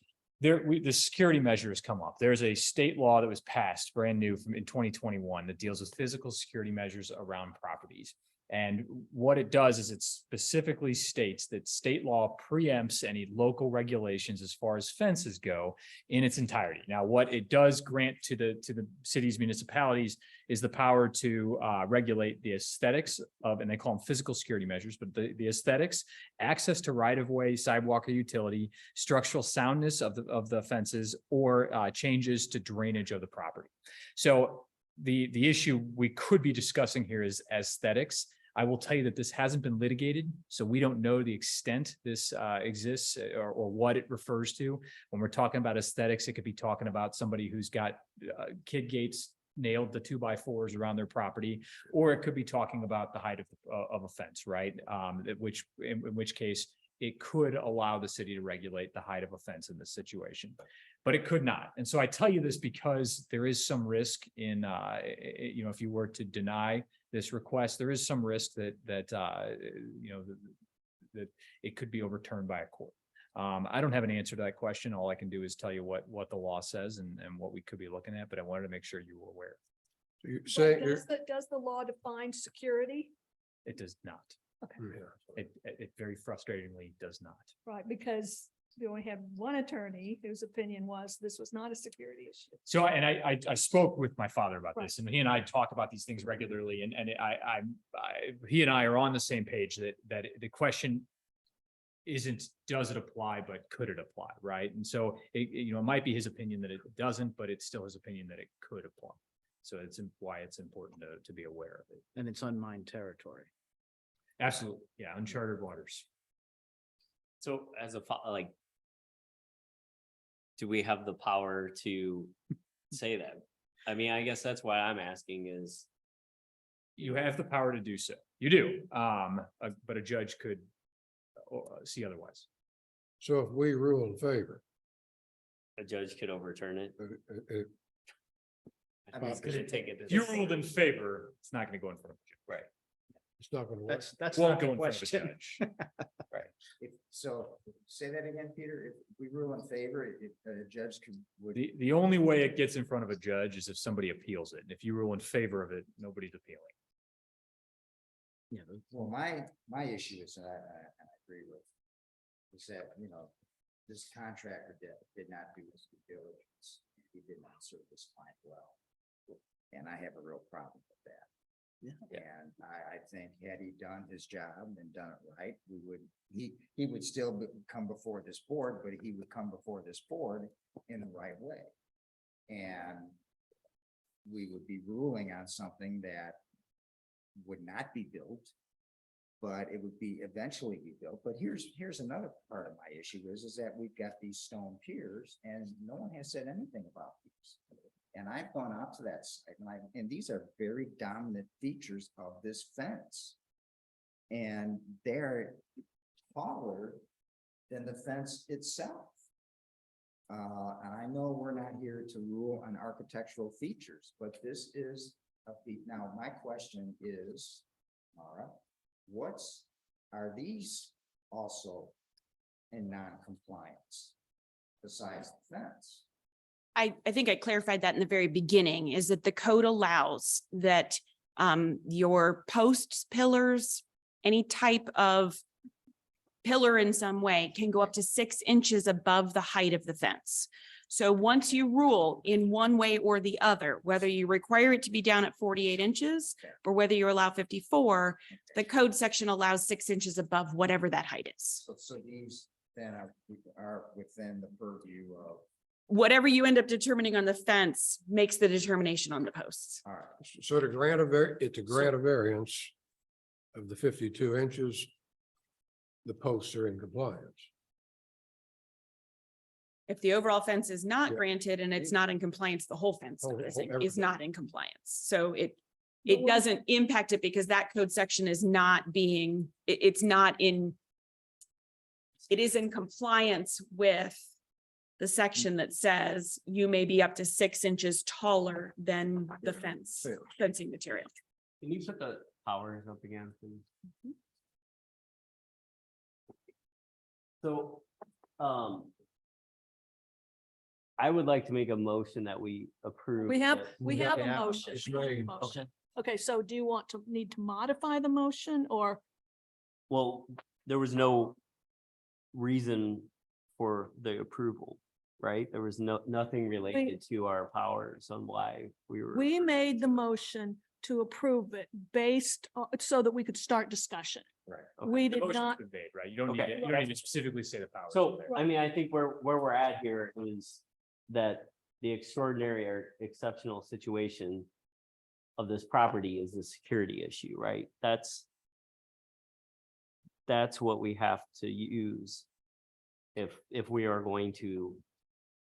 the security measure has come up. There's a state law that was passed brand new in 2021 that deals with physical security measures around properties. And what it does is it specifically states that state law preempts any local regulations as far as fences go in its entirety. Now, what it does grant to the cities, municipalities is the power to regulate the aesthetics of, and they call them physical security measures, but the aesthetics, access to right of way, sidewalk or utility, structural soundness of the fences, or changes to drainage of the property. So the issue we could be discussing here is aesthetics. I will tell you that this hasn't been litigated, so we don't know the extent this exists or what it refers to. When we're talking about aesthetics, it could be talking about somebody who's got kid gates nailed the 2x4s around their property, or it could be talking about the height of a fence, right? In which case it could allow the city to regulate the height of a fence in this situation, but it could not. And so I tell you this because there is some risk in, if you were to deny this request, there is some risk that it could be overturned by a court. I don't have an answer to that question. All I can do is tell you what the law says and what we could be looking at, but I wanted to make sure you were aware. You say, Does the law define security? It does not. Okay. It very frustratingly does not. Right, because we only had one attorney whose opinion was this was not a security issue. So, and I spoke with my father about Right. this, and he and I talk about these things regularly, and he and I are on the same page that the question isn't, does it apply, but could it apply, right? And so, it might be his opinion that it doesn't, but it's still his opinion that it could apply. So it's why it's important to be aware of it. And it's unmined territory. Absolutely, yeah, uncharted waters. So as do we have the power to say that? I mean, I guess that's what I'm asking is, You have the power to do so. You do, but a judge could see otherwise. so if we rule in favor, a judge could overturn it. I mean, It's gonna take it. If you ruled in favor, it's not going to go in front of a judge. Right. it's not going to work. That's Won't not go the in front of a question. judge. So say that again, Peter, if we rule in favor, if a judge would. The only way it gets in front of a judge is if somebody appeals it. And if you rule in favor of it, nobody's appealing. Yeah, Well, my issue is, and I agree with, is that, this contractor did not do his due diligence. He did not serve his client well. And I have a real problem with that. Yeah. And I think had he done his job and done it right, he would still come before this board, but he would come before this board in the right way. And we would be ruling on something that would not be built, but it would be eventually be built. But here's another part of my issue is that we've got these stone piers and no one has said anything about these. And I've gone out to that site and these are very dominant features of this fence. And they're taller than the fence itself. And I know we're not here to rule on architectural features, but this is a feat. Now, my question is, Mara, are these also in non-compliance besides the fence? I think I clarified that in the very beginning, is that the code allows that your posts, pillars, any type of pillar in some way can go up to 6 inches above the height of the fence. So once you rule in one way or the other, whether you require it to be down at 48 inches or whether you allow 54, the code section allows 6 inches above whatever that height is. So these then are within the purview of, Whatever you end up determining on the fence makes the determination on the posts. all right. So to grant to grant a variance of the 52 inches, the posts are in compliance. If the overall fence is not Yeah. granted and it's not in compliance, the whole fence Oh, is everything. not in compliance. So But it what- doesn't impact it because that code section is not being, it's not in, it is in compliance with the section that says you may be up to 6 inches taller than the fence, Yeah. fencing material. Can you put the powers up again, please? So, I would like to make a motion that we approve. We have, that- we have a Yeah, motion. it's We have a made. motion. Okay, so do you want to need to modify the motion or? Well, there was no reason for the approval, right? There was nothing related to our powers on why we were. We made the motion to approve it based on, so that we could start discussion. Right. We The did motion's not, been made, right? You don't need, Okay. to- you don't need to specifically say the power. So, I mean, I think where we're at here is that the extraordinary or exceptional situation of this property is the security issue, right? That's what we have to use if we are going to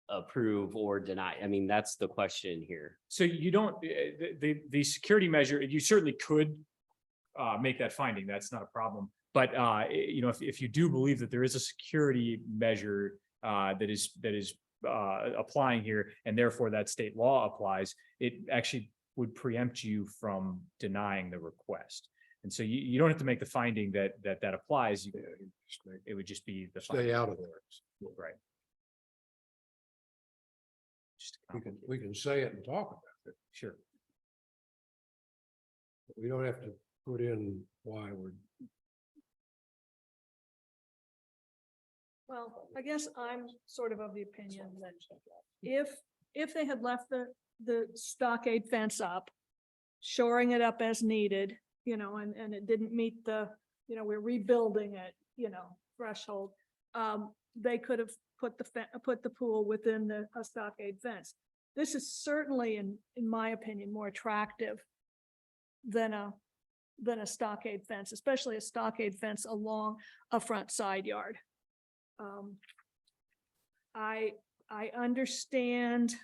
approve or deny. I mean, that's the question here. So you don't, the security measure, you certainly could make that finding. That's not a problem. But you know, if you do believe that there is a security measure that is applying here, and therefore that state law applies, it actually would preempt you from denying the request. And so you don't have to make the finding that applies. It would just be the. Stay finding. out of there. Right. Just We can say it and talk about it. Sure. But we don't have to put in why we're. well, I guess I'm sort of the opinion that if they had left the stockade fence up, shoring it up as needed, you know, and it didn't meet the, you know, we're rebuilding it, you know, threshold. They could have put the pool within a stockade fence. This is certainly, in my opinion, more attractive than a stockade fence, especially a stockade fence along a front side yard. I understand,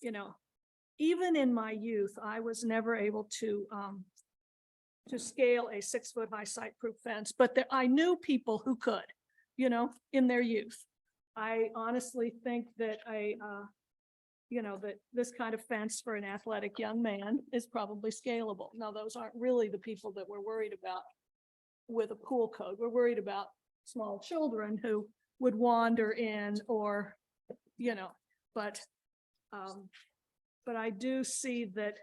you know, even in my youth, I was never able to scale a 6-foot high site-proof fence, but I knew people who could, you know, in their youth. I honestly think that you know, that this kind of fence for an athletic young man is probably scalable. Now, those aren't really the people that we're worried about with a pool code. We're worried about small children who would wander in or, you know, but I do see that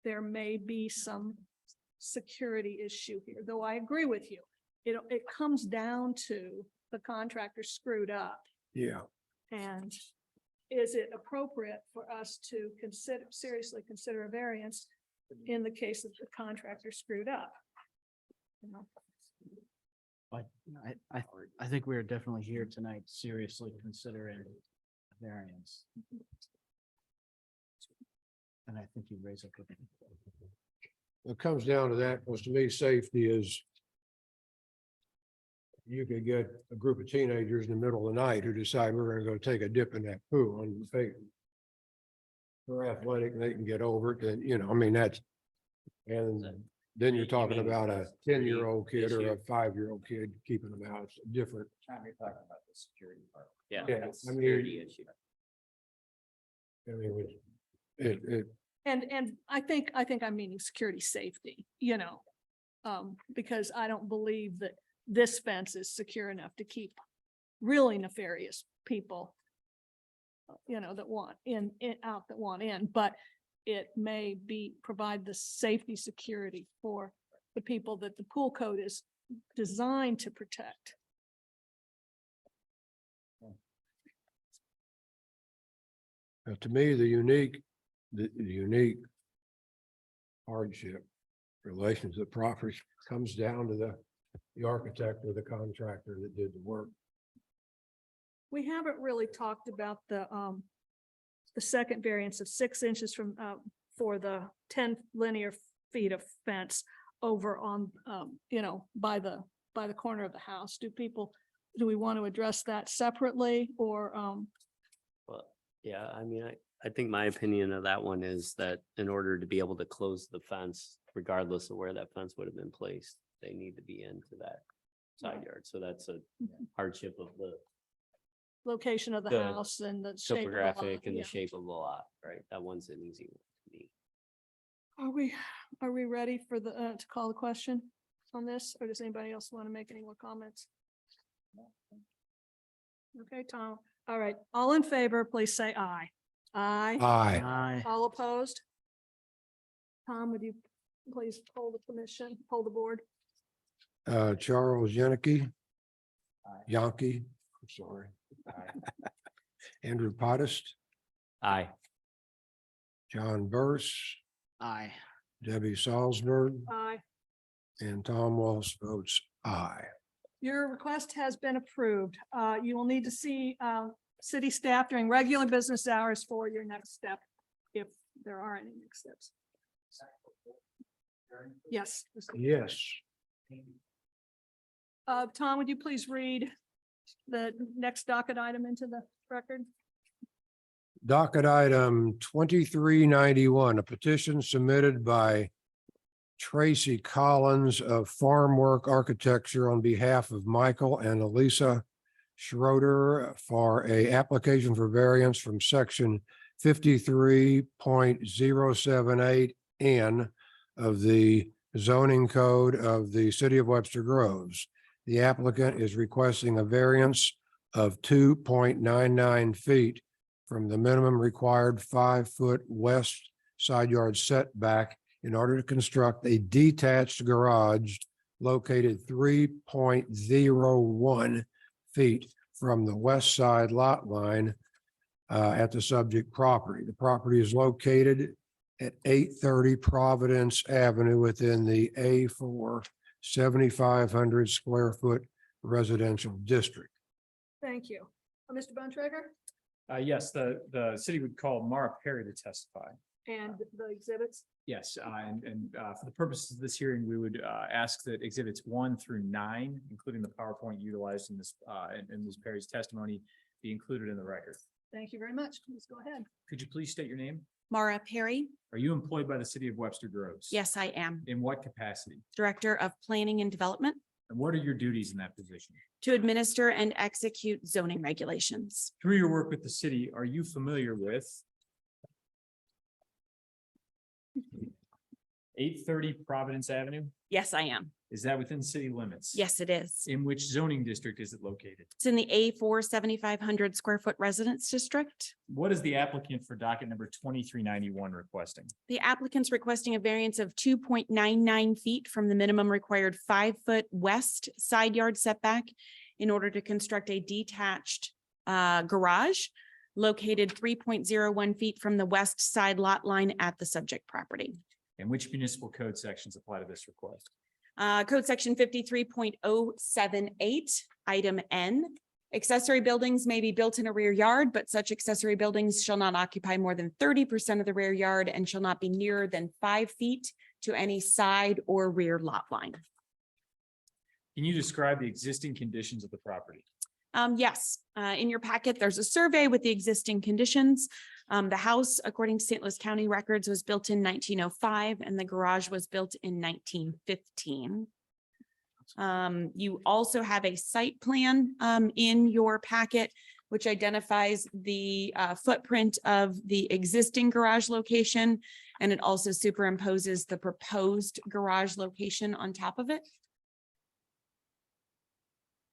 there may be some security issue here, though I agree with you. It comes down to the contractor screwed up. Yeah. And is it appropriate for us to seriously consider a variance in the case that the contractor screwed up? You know? I think we're definitely here tonight seriously considering variance. And I think you raise a good. It comes down to that, because to me, safety is. You could get a group of teenagers in the middle of the night who decide we're gonna go take a dip in that pool and they're athletic and they can get over it, and you know, I mean, that's. And then you're You talking mean about a that's 10-year-old kid or issue? a 5-year-old kid keeping them out, it's different. Time you're talking about the security part. Yeah. Yeah, it's a I mean- security issue. I mean, it, And I think I'm meaning security safety, you know, because I don't believe that this fence is secure enough to keep really nefarious people, you know, that want out that want in, but it may provide the safety security for the people that the pool code is designed to protect. to me, the unique hardship relations of property comes down to the architect or the contractor that did the work. We haven't really talked about the second variance of 6 inches from, for the 10 linear feet of fence over on, you know, by the corner of the house. Do people, do we want to address that separately or, Well, yeah, I mean, I think my opinion of that one is that in order to be able to close the fence, regardless of where that fence would have been placed, they need to be into that side yard. So that's a hardship of the location of the The house and the shape of the lot? topographic and the Yeah. shape of the lot, right? That one's an easy one to me. Are we ready for the, to call the question on this, or does anybody else want to make any more comments? Okay, Tom. All right, all in favor, please say aye. Aye. Aye. Aye. All opposed? Tom, would you please hold the commission, hold the board? Charles Yanke. Aye. Yankee, I'm sorry. Andrew Pottas, Aye. John Burse, Aye. Debbie Salzberg, Aye. and Tom Walsh votes aye. Your request has been approved. You will need to see city staff during regular business hours for your next step, if there are any next steps. Yes. Yes. Tom, would you please read the next docket item into the record? Docket item 2391, a petition submitted by Tracy Collins of Farm Work Architecture on behalf of Michael and Elisa Schroeder for a application for variance from section 53.078N of the zoning code of the city of Webster Groves. The applicant is requesting a variance of 2.99 feet from the minimum required 5-foot west side yard setback in order to construct a detached garage located 3.01 feet from the west side lot line at the subject property. The property is located at 830 Providence Avenue within the A4 7,500 square foot residential district. Thank you. Mr. Bontrager, Yes, the city would call Mara Perry to testify. and the exhibits? Yes, and for the purposes of this hearing, we would ask that exhibits 1 through 9, including the PowerPoint utilized in this in Ms. Perry's testimony, be included in the record. Thank you very much. Please go ahead. Could you please state your name? Mara Perry. Are you employed by the city of Webster Groves? Yes, I am. In what capacity? Director of Planning and Development And what are your duties in that position? to administer and execute zoning regulations. Through your work with the city, are you familiar with 830 Providence Avenue? Yes, I am. Is that within city limits? Yes, it is. In which zoning district is it located? It's in the A4 7,500 square foot residence district. What is the applicant for docket number 2391 requesting? The applicant's requesting a variance of 2.99 feet from the minimum required 5-foot west side yard setback in order to construct a detached garage located 3.01 feet from the west side lot line at the subject property. And which municipal code sections apply to this request? Code section 53.078, item N. Accessory buildings may be built in a rear yard, but such accessory buildings shall not occupy more than 30% of the rear yard and shall not be nearer than 5 feet to any side or rear lot line. Can you describe the existing conditions of the property? Yes, in your packet, there's a survey with the existing conditions. The house, according to St. Louis County records, was built in 1905 and the garage was built in 1915. You also have a site plan in your packet, which identifies the footprint of the existing garage location, and it also superimposes the proposed garage location on top of it.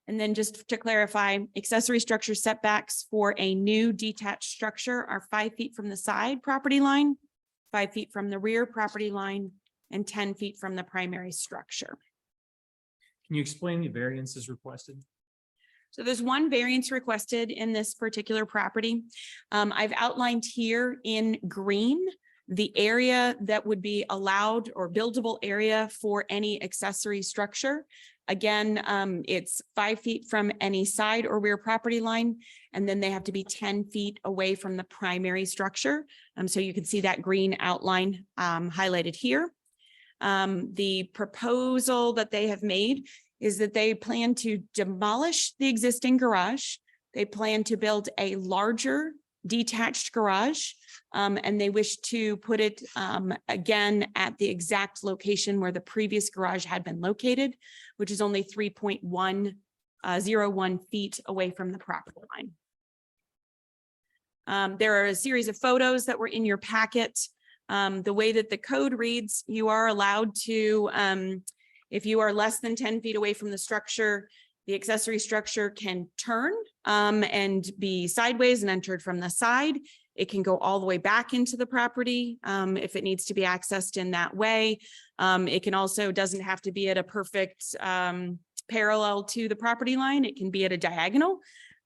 And then just to clarify, accessory structure setbacks for a new detached structure are 5 feet from the side property line, 5 feet from the rear property line, and 10 feet from the primary structure. Can you explain the variances requested? So there's one variance requested in this particular property. I've outlined here in green the area that would be allowed or buildable area for any accessory structure. Again, it's 5 feet from any side or rear property line, and then they have to be 10 feet away from the primary structure. So you can see that green outline highlighted here. The proposal that they have made is that they plan to demolish the existing garage. They plan to build a larger detached garage, and they wish to put it again at the exact location where the previous garage had been located, which is only 3.101 feet away from the property line. There are a series of photos that were in your packet. The way that the code reads, you are allowed to, if you are less than 10 feet away from the structure, the accessory structure can turn and be sideways and entered from the side. It can go all the way back into the property if it needs to be accessed in that way. It can also, doesn't have to be at a perfect parallel to the property line. It can be at a diagonal.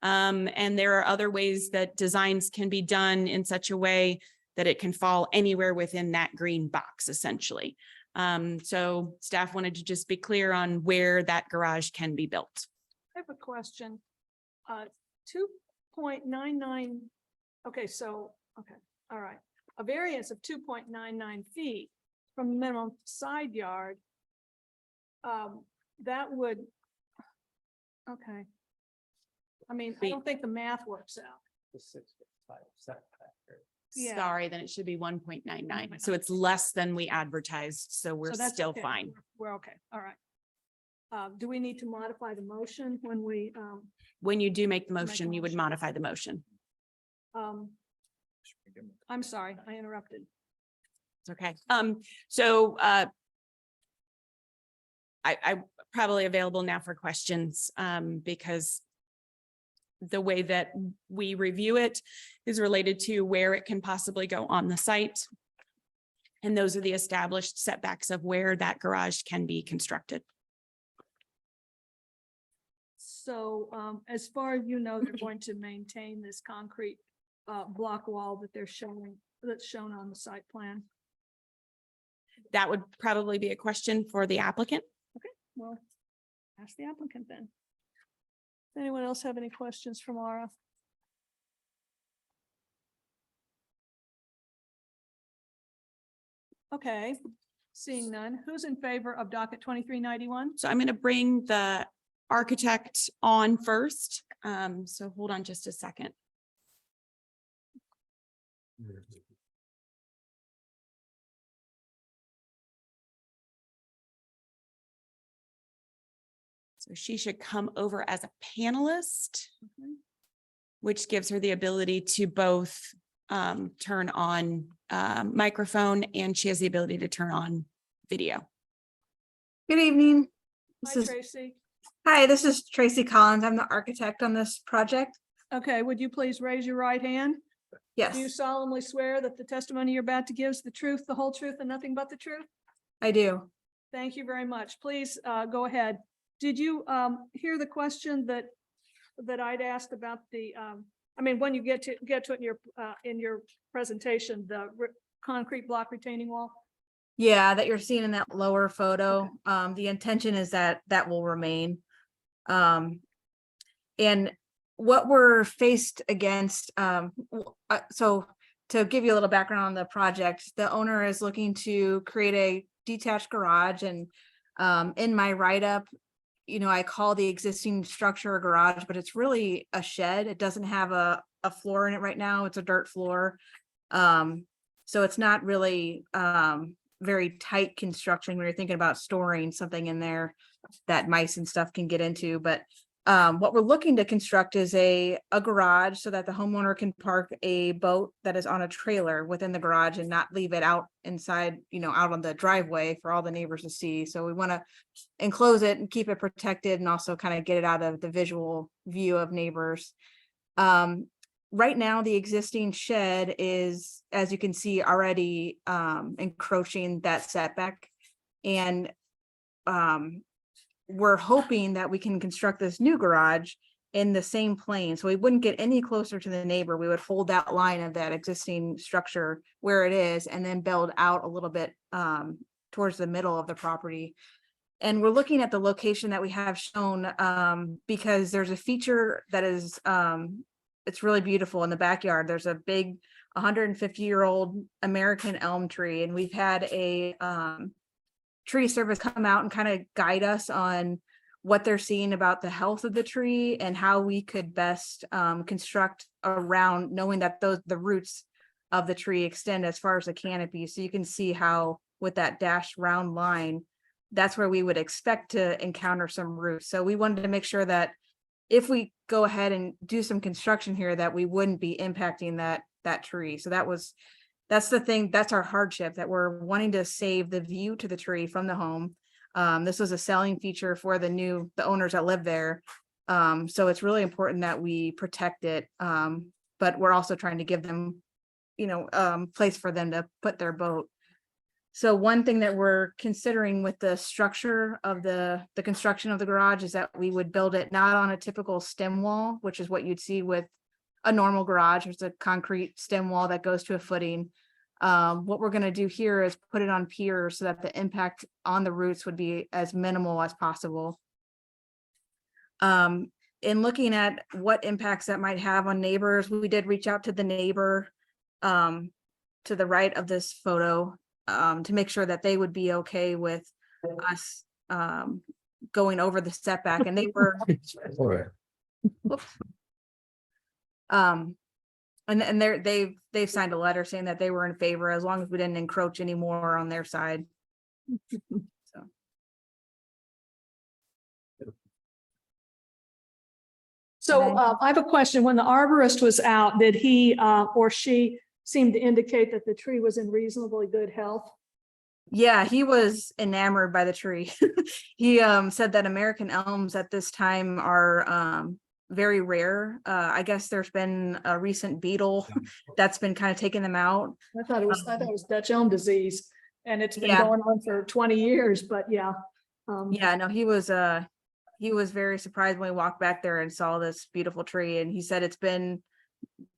And there are other ways that designs can be done in such a way that it can fall anywhere within that green box, essentially. So staff wanted to just be clear on where that garage can be built. I have a question. 2.99. Okay, so, okay, all right. A variance of 2.99 feet from the minimum side yard. That would, okay. I mean, I don't think the math works out. The 6'5" setback. Yeah. Sorry, then it should be 1.99. So it's less than we advertised. So we're So that's still okay. fine. We're okay, all right. Do we need to modify the motion when we, When you do make the Make a motion, you would motion. modify the motion. I'm sorry, I interrupted. It's okay. I probably available now for questions because the way that we review it is related to where it can possibly go on the site. And those are the established setbacks of where that garage can be constructed. So as far as you know, they're going to maintain this concrete block wall that they're showing, that's shown on the site plan. That would probably be a question for the applicant. Well, ask the applicant then. Does anyone else have any questions for Mara? Okay, seeing none. Who's in favor of docket 2391? So I'm going to bring the architect on first. So hold on just a second. So she should come over as a panelist, which gives her the ability to both turn on microphone, and she has the ability to turn on video. Good evening. Hi, This is, Tracy. hi, this is Tracy Collins. I'm the architect on this project. Okay, would you please raise your right hand? Do you Yes, solemnly swear that the testimony you're about to give is the truth, the whole truth, and nothing but the truth? I do. Thank you very much. Please go ahead. Did you hear the question that I'd asked about the, I mean, when you get to it in your presentation, the concrete block retaining wall? Yeah, that you're seeing in that lower photo. The intention is that that will remain. And what we're faced against, so to give you a little background on the project, the owner is looking to create a detached garage, and in my write-up, you know, I call the existing structure a garage, but it's really a shed. It doesn't have a floor in it right now. It's a dirt floor. So it's not really very tight construction when you're thinking about storing something in there that mice and stuff can get into. But what we're looking to construct is a garage so that the homeowner can park a boat that is on a trailer within the garage and not leave it out inside, you know, out on the driveway for all the neighbors to see. So we want to enclose it and keep it protected, and also kind of get it out of the visual view of neighbors. Right now, the existing shed is, as you can see, already encroaching that setback. And we're hoping that we can construct this new garage in the same plane. So we wouldn't get any closer to the neighbor. We would hold that line of that existing structure where it is, and then build out a little bit towards the middle of the property. And we're looking at the location that we have shown because there's a feature that is, it's really beautiful in the backyard. There's a big 150-year-old American elm tree, and we've had a tree service come out and kind of guide us on what they're seeing about the health of the tree and how we could best construct around, knowing that the roots of the tree extend as far as the canopy. So you can see how with that dashed round line, that's where we would expect to encounter some roots. So we wanted to make sure that if we go ahead and do some construction here, that we wouldn't be impacting that tree. So that's the thing, that's our hardship, that we're wanting to save the view to the tree from the home. This was a selling feature for the owners that live there. So it's really important that we protect it. But we're also trying to give them, place for them to put their boat. So one thing that we're considering with the structure of the construction of the garage is that we would build it not on a typical stem wall, which is what you'd see with a normal garage. There's a concrete stem wall that goes to a footing. What we're gonna do here is put it on piers so that the impact on the roots would be as minimal as possible. In looking at what impacts that might have on neighbors, we did reach out to the neighbor to the right of this photo to make sure that they would be okay with us going over the setback, and they were. Whoops. And they've signed a letter saying that they were in favor as long as we didn't encroach anymore on their side. So. So I have a question. When the arborist was out, did he or she seem to indicate that the tree was in reasonably good health? Yeah, he was enamored by the tree. He said that American elms at this time are very rare. I guess there's been a recent beetle that's been kind of taking them out. I thought it was Dutch elm disease, and it's been Yeah. going on for 20 years, but yeah. Yeah, no, he was very surprised when we walked back there and saw this beautiful tree, and he said it's been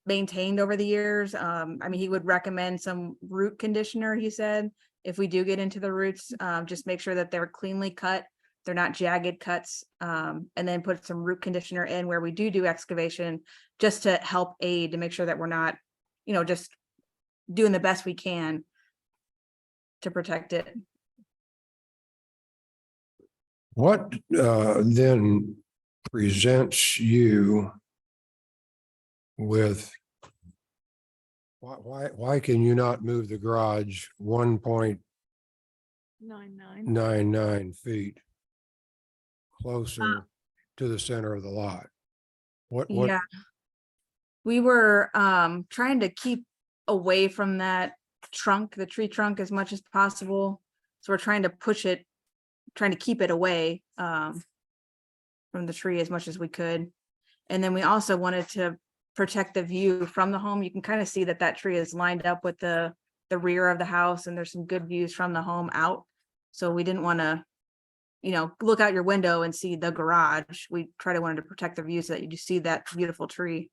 maintained over the years. I mean, he would recommend some root conditioner, he said, if we do get into the roots, just make sure that they're cleanly cut, they're not jagged cuts, and then put some root conditioner in where we do excavation, just to help aid, to make sure that we're not, just doing the best we can to protect it. What then presents you with why can you not move the garage 1.99 feet closer to the center of the lot? What? Yeah. We were trying to keep away from that trunk, the tree trunk, as much as possible. So we're trying to trying to keep it away from the tree as much as we could. And then we also wanted to protect the view from the home. You can kind of see that tree is lined up with the rear of the house, and there's some good views from the home out. So we didn't want to, look out your window and see the garage. We wanted to protect the view so that you just see that beautiful tree.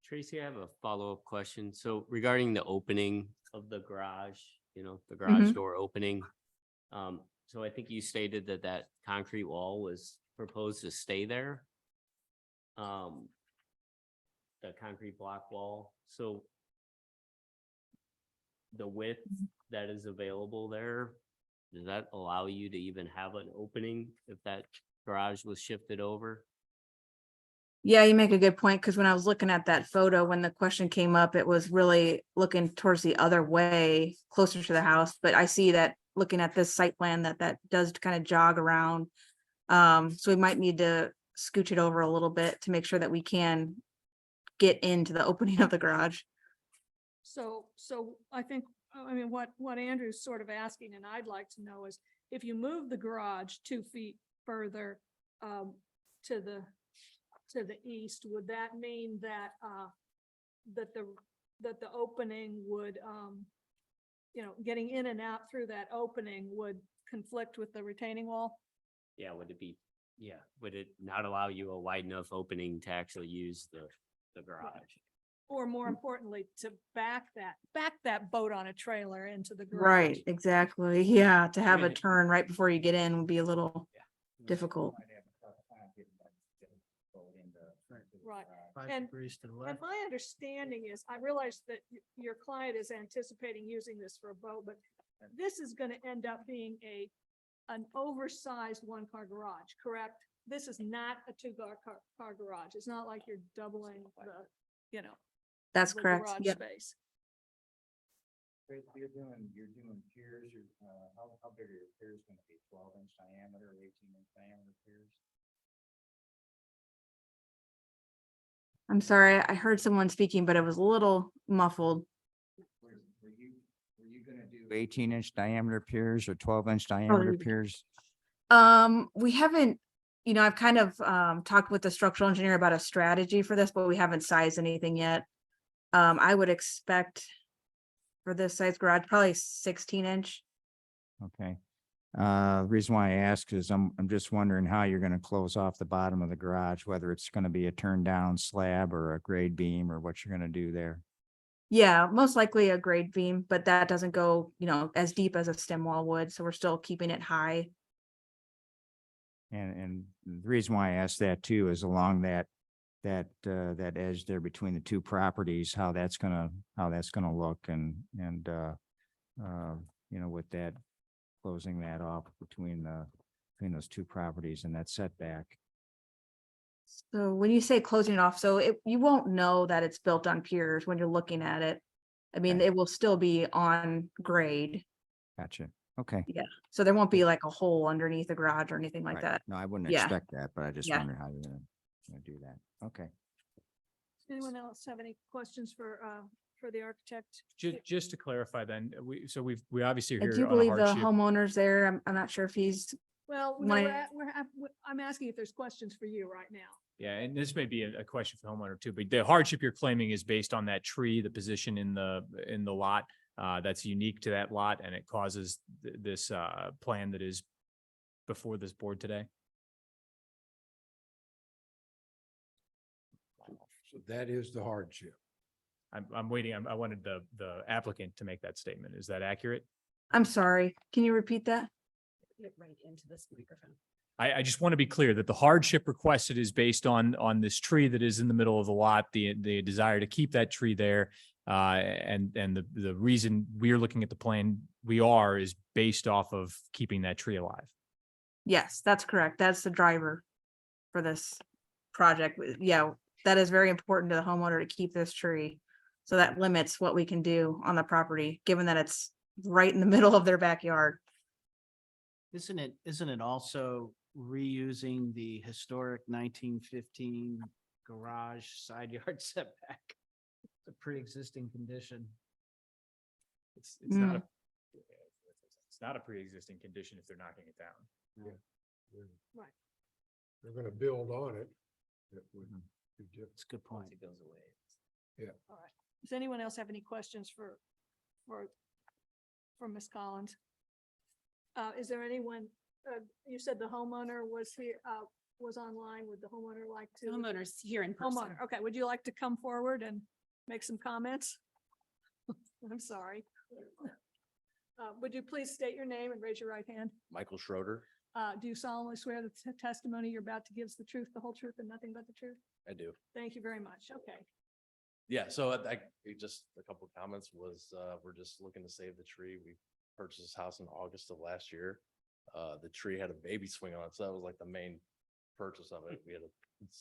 Tracy, I have a follow-up question. So regarding the opening of the garage, the garage door opening. So I think you stated that concrete wall was proposed to stay there. The concrete block wall. So the width that is available there, does that allow you to even have an opening if that garage was shifted over? Yeah, you make a good point, because when I was looking at that photo, when the question came up, it was really looking towards the other way, closer to the house. But I see that looking at this site plan that does kind of jog around. So we might need to scooch it over a little bit to make sure that we can get into the opening of the garage. So I think, what Andrew's sort of asking, and I'd like to know, is if you move the garage 2 feet further to the east, would that mean that the opening would, getting in and out through that opening would conflict with the retaining wall? Yeah, would it not allow you a wide enough opening to actually use the garage? Or more importantly, to back that boat on a trailer into the garage? Right, exactly. Yeah, to have a mean, turn right before you get in would be a little difficult. Right. 5 And- degrees to the And left. my understanding is, I realize that your client is anticipating using this for a boat, but this is gonna end up being a an oversized one-car garage, correct? This is not a two-car garage. It's not like you're doubling the, you know. That's the correct. garage Yep. Space. You're doing piers, how big are your piers gonna be? 12-inch diameter, 18-inch diameter piers? I'm sorry, I heard someone speaking, but it was a little muffled. Were you gonna do 18-inch diameter piers or 12-inch you- diameter piers? We haven't, I've kind of talked with the structural engineer about a strategy for this, but we haven't sized anything yet. I would expect for this size garage, probably 16-inch. Okay. The reason why I ask is I'm just wondering how you're gonna close off the bottom of the garage, whether it's gonna be a turn down slab or a grade beam or what you're gonna do there. Yeah, most likely a grade beam, but that doesn't go, as deep as a stem wall would, so we're still keeping it high. And the reason why I asked that too is along that edge there between the two properties, how that's gonna look and with that, closing that off between those two properties and that setback. So when you say closing it off, so you won't know that it's built on piers when you're looking at it. I mean, Okay. it will still be on grade, Gotcha. Okay. so there won't be like a hole underneath the garage or anything like Right. that. No, I wouldn't Yeah. expect that, but I just Yeah. wonder how you're gonna do that. Okay. Anyone else have any questions for the architect? Just to clarify then, we obviously are I here do on a believe the hardship. homeowner's there. I'm not sure if he's, Well, no, My- I'm asking if there's questions for you right now. Yeah, and this may be a question for the homeowner too, but the hardship you're claiming is based on that tree, the position in the lot. That's unique to that lot and it causes this plan that is before this board today. So that is the hardship. I'm waiting. I wanted the applicant to make that statement. Is that accurate? I'm sorry, can you repeat that? Right into this microphone. I just want to be clear that the hardship requested is based on this tree that is in the middle of the lot, the desire to keep that tree there. And the reason we're looking at the plan is based off of keeping that tree alive. Yes, that's correct. That's the driver for this project. Yeah, that is very important to the homeowner to keep this tree. So that limits what we can do on the property, given that it's right in the middle of their backyard. Isn't it also reusing the historic 1915 garage side yard setback? It's a pre-existing condition. It's not a pre-existing condition if they're knocking it down. Right. They're gonna build on it. It would be different. It's a good point. It goes away. All right. Does anyone else have any questions for Ms. Collins? Is there anyone, you said the homeowner was here, was online. Would the homeowner like to? Homeowners here in person. Homeowner, okay. Would you like to come forward and make some comments? I'm sorry. Would you please state your name and raise your right hand? Michael Schroeder. Do you solemnly swear that the testimony you're about to give is the truth, the whole truth, and nothing but the truth? I do. Thank you very much. Okay. Yeah, so just a couple of comments was, we're just looking to save the tree. We purchased this house in August of last year. The tree had a baby swing on it, so that was like the main purchase of it. We had a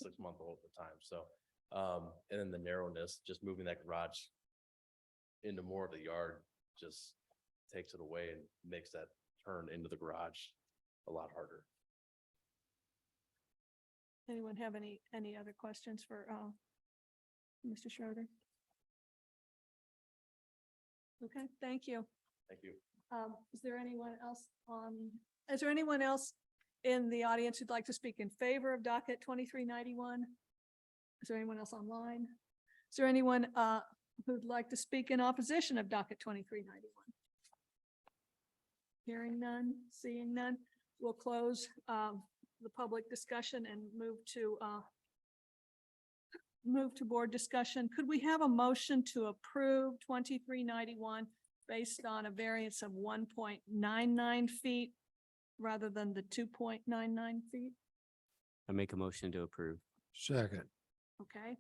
6-month-old at the time, so. And then the narrowness, just moving that garage into more of the yard just takes it away and makes that turn into the garage a lot harder. Anyone have any other questions for Mr. Schroeder? Okay, thank you. Thank you. Is there anyone else in the audience who'd like to speak in favor of docket 2391? Is there anyone else online? Is there anyone who'd like to speak in opposition of docket 2391? Hearing none, seeing none, we'll close the public discussion and move to board discussion. Could we have a motion to approve 2391 based on a variance of 1.99 feet rather than the 2.99 feet? I make a motion to approve. Second. Okay.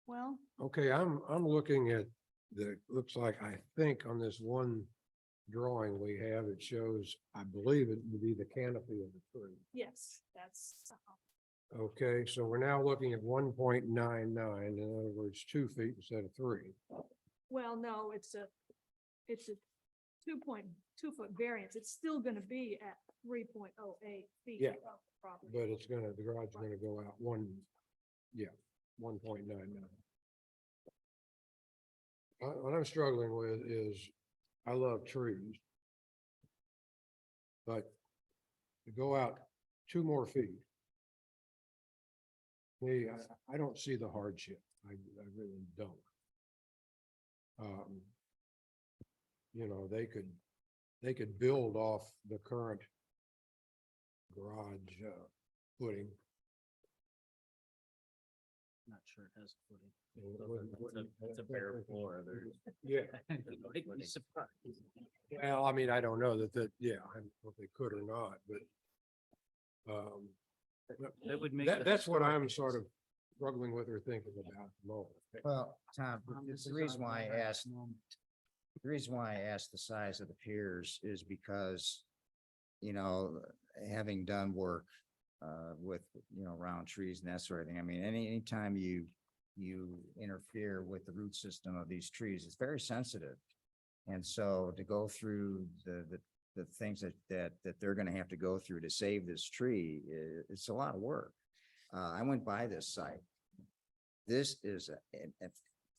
Well, Okay, I'm looking at looks like, I think on this one drawing we have, it shows, I believe it would be the canopy of the tree. Yes, that's, Okay, so we're now looking at 1.99, in other words, 2 feet instead of 3. well, no, it's a 2.2 foot variance. It's still gonna be at 3.08 feet. Yeah, of the property. But the garage is gonna go out 1.99. What I'm struggling with is, I love trees. But to go out 2 more feet. Me, I don't see the hardship. I really don't. You know, they could build off the current garage, footing. Not sure it has footing. It's a bare floor. There's. Yeah, Might be surprised. well, I mean, I don't know yeah, I don't know if they could or not, but. That would make. That's what I'm sort of struggling with or thinking about at the moment. Well, Tom, the reason why I asked, the size of the piers is because, you know, having done work with, you know, round trees and that sort of thing, I mean, anytime you interfere with the root system of these trees, it's very sensitive. And so to go through the things that they're gonna have to go through to save this tree, it's a lot of work. I went by this site. This is a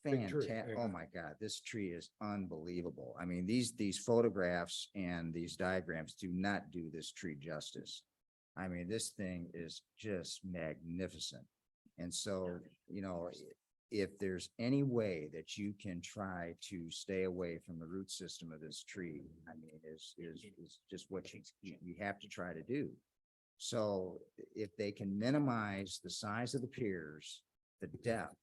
Big tree, fantastic, yeah. oh my God, this tree is unbelievable. I mean, these photographs and these diagrams do not do this tree justice. I mean, this thing is just magnificent. And so, you know, if there's any way that you can try to stay away from the root system of this tree, I mean, is just what you have to try to do. So if they can minimize the size of the piers, the depth,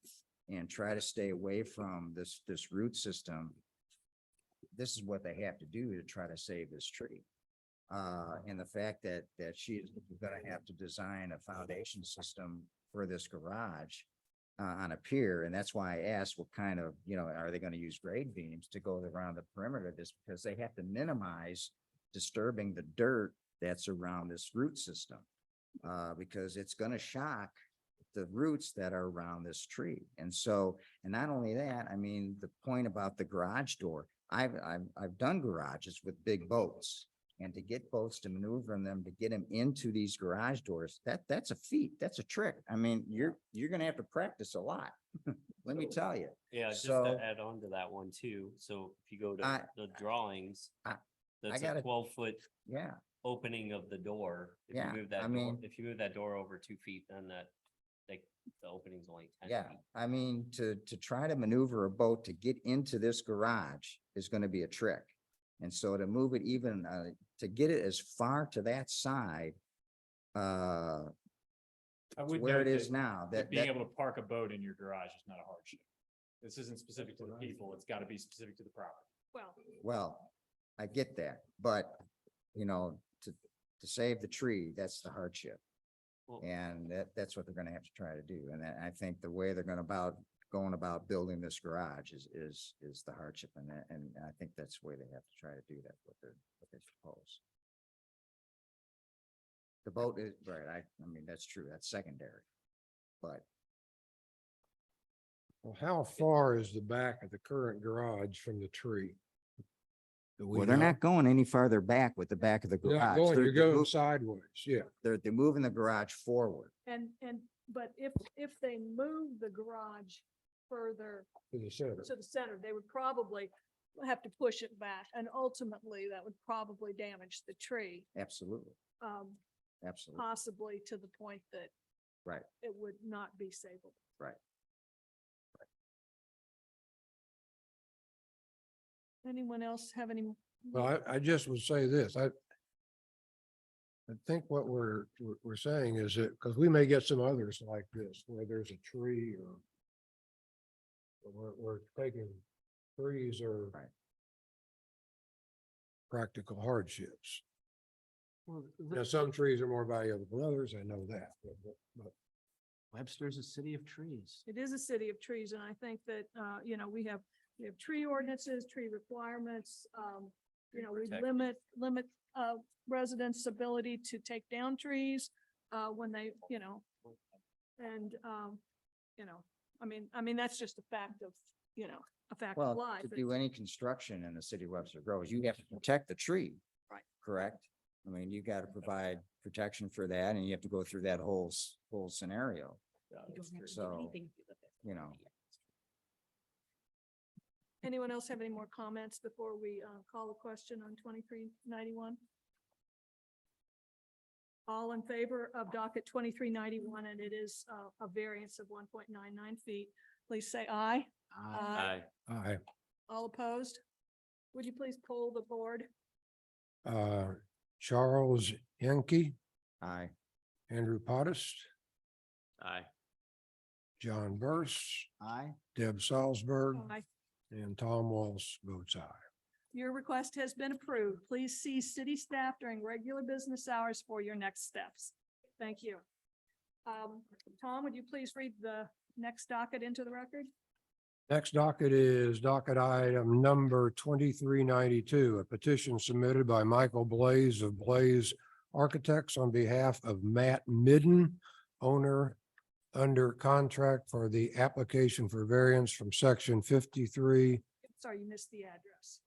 and try to stay away from this root system, this is what they have to do to try to save this tree. And the fact that she is gonna have to design a foundation system for this garage on a pier, and that's why I asked what kind of, you know, are they gonna use grade beams to go around the perimeter of this, because they have to minimize disturbing the dirt that's around this root system. Because it's gonna shock the roots that are around this tree. And so, and not only that, I mean, the point about the garage door, I've done garages with big boats. And to get boats to maneuver in them, to get them into these garage doors, that's a feat, that's a trick. I mean, you're gonna have to practice a lot. Let me tell you. Yeah, just So- to add on to that one too. So if you go to I- the drawings, I that's gotta- a 12-foot Yeah, opening of the door. If you Yeah, move that I door, mean- if you move that door over 2 feet, then the opening's only 10 yeah. feet. I mean, to try to maneuver a boat to get into this garage is gonna be a trick. And so to move it even, to get it as far to that side, I would where it note is that- now, that being that, able to park a boat in your garage is not a hardship. This isn't specific to the people. It's gotta be specific to the property. well, well, I get that, but, you know, to save the tree, that's the hardship. Well- And that's what they're gonna have to try to do. And I think the way they're going about building this garage is the hardship. And I think that's the way they have to try to do that, what they propose. The boat is, right, I mean, that's true, that's secondary. But Well, how far is the back of the current garage from the tree? Do we well, they're know? not going any farther back with the back of the You're not garage. going, They're- you're they're going mov- sideways, yeah. They're moving the garage forward. but if they move the garage further To the center. to the center, they would probably have to push it back, and ultimately that would probably damage the tree, Absolutely, absolutely. possibly to the point that Right. it would not be savable. Right. Anyone else have any? Well, I just would say this, I think what we're saying is that, because we may get some others like this, where there's a tree or we're taking trees or Right. practical hardships. Well, Now, some trees are more valuable than others, I know that, but Webster's a city of trees. It is a city of trees, and I think that, you know, we have tree ordinances, tree requirements. you know, we Protect. limit residents' ability to take down trees when they, you know, and, you know, I mean, that's just a fact of, you know, a fact of Well, life. to It's- do any construction in the city of Webster Groves, you have to protect the tree. Right. Correct? I mean, you got to provide protection for that and you have to go through that whole scenario, You don't have to do So, anything with it. you know. Anyone else have any more comments before we call the question on 2391? All in favor of docket 2391, and it is a variance of 1.99 feet, please say aye. Aye. Aye. All opposed? Would you please poll the board? Charles Yankee, Aye. Andrew Pottas, Aye. John Burse, Aye. Deb Salzberg, Aye. and Tom Walsh votes aye. Your request has been approved. Please see city staff during regular business hours for your next steps. Thank you. Tom, would you please read the next docket into the record? Next docket is docket item number 2392, a petition submitted by Michael Blaze of Blaze Architects on behalf of Matt Midden, owner under contract for the application for variance from section 53. Sorry, you missed the address.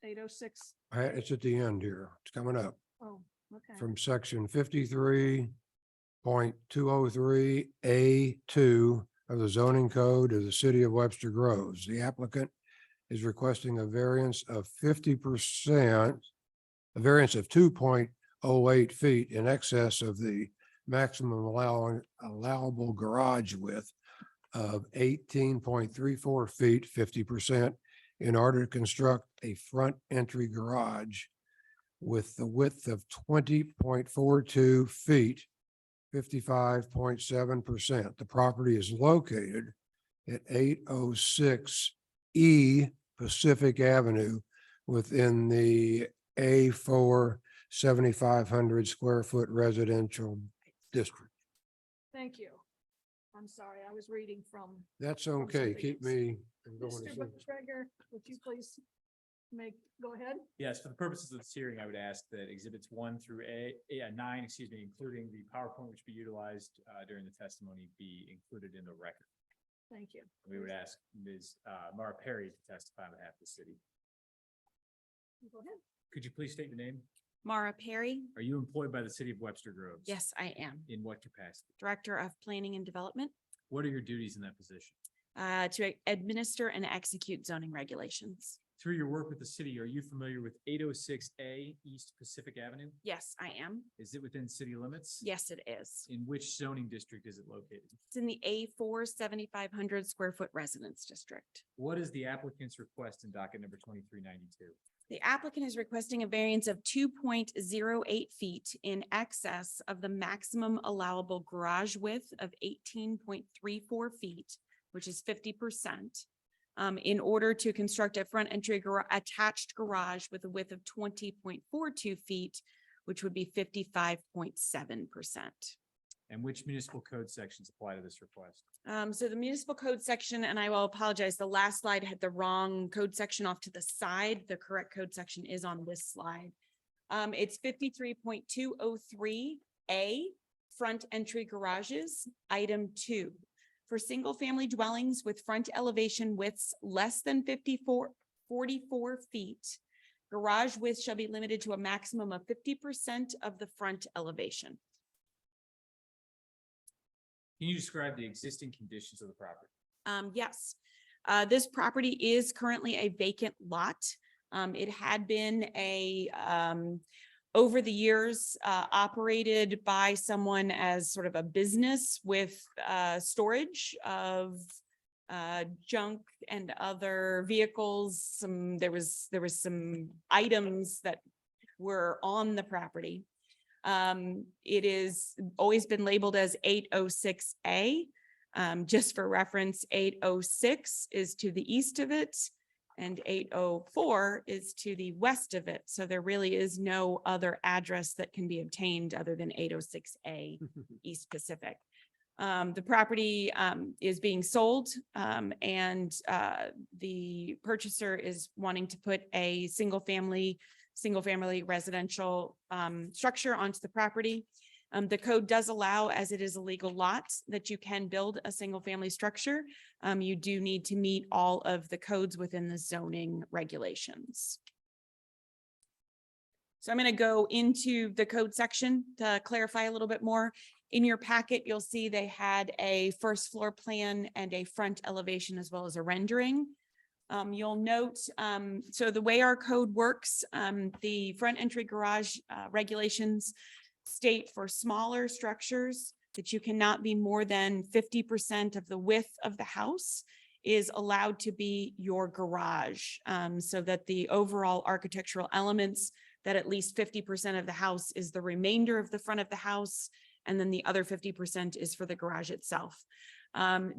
806. It's at the end here. It's coming up. Oh, okay. From section 53.203A2 of the zoning code of the city of Webster Groves. The applicant is requesting a variance of 50%, a variance of 2.08 feet in excess of the maximum allowable garage width of 18.34 feet, 50%, in order to construct a front entry garage with the width of 20.42 feet, 55.7%. The property is located at 806 E Pacific Avenue within the A4 7,500 square foot residential district. Thank you. I'm sorry, I was reading from. That's From okay. something Keep else. me from going to Mr. sleep. McGregor, would you please go ahead? Yes, for the purposes of this hearing, I would ask that exhibits 1 through 9, including the PowerPoint which be utilized during the testimony, be included in the record. Thank you. We would ask Ms. Mara Perry to testify on behalf of the city. Go ahead. Could you please state your name? Mara Perry? Are you employed by the city of Webster Groves? Yes, I am. In what capacity? Director of Planning and Development, What are your duties in that position? to administer and execute zoning regulations. Through your work with the city, are you familiar with 806A East Pacific Avenue? Yes, I am. Is it within city limits? Yes, it is. In which zoning district is it located? It's in the A4 7,500 square foot residence district. What is the applicant's request in docket number 2392? The applicant is requesting a variance of 2.08 feet in excess of the maximum allowable garage width of 18.34 feet, which is 50%, in order to construct a front entry attached garage with a width of 20.42 feet, which would be 55.7%. And which municipal code sections apply to this request? So the municipal code section, and I will apologize, the last slide had the wrong code section off to the side. The correct code section is on this slide. It's 53.203A, front entry garages, item 2. For single-family dwellings with front elevation widths less than 44 feet, garage width shall be limited to a maximum of 50% of the front elevation. Can you describe the existing conditions of the property? Yes, this property is currently a vacant lot. It had been over the years, operated by someone as sort of a business with storage of junk and other vehicles. There was some items that were on the property. It is always been labeled as 806A. Just for reference, 806 is to the east of it and 804 is to the west of it. So there really is no other address that can be obtained other than 806A East Pacific. The property is being sold and the purchaser is wanting to put a single family residential structure onto the property. The code does allow, as it is a legal lot, that you can build a single family structure. You do need to meet all of the codes within the zoning regulations. So I'm going to go into the code section to clarify a little bit more. In your packet, you'll see they had a first floor plan and a front elevation as well as a rendering. You'll note, so the way our code works, the front entry garage regulations state for smaller structures that you cannot be more than 50% of the width of the house is allowed to be your garage, so that the overall architectural elements, that at least 50% of the house is the remainder of the front of the house, and then the other 50% is for the garage itself.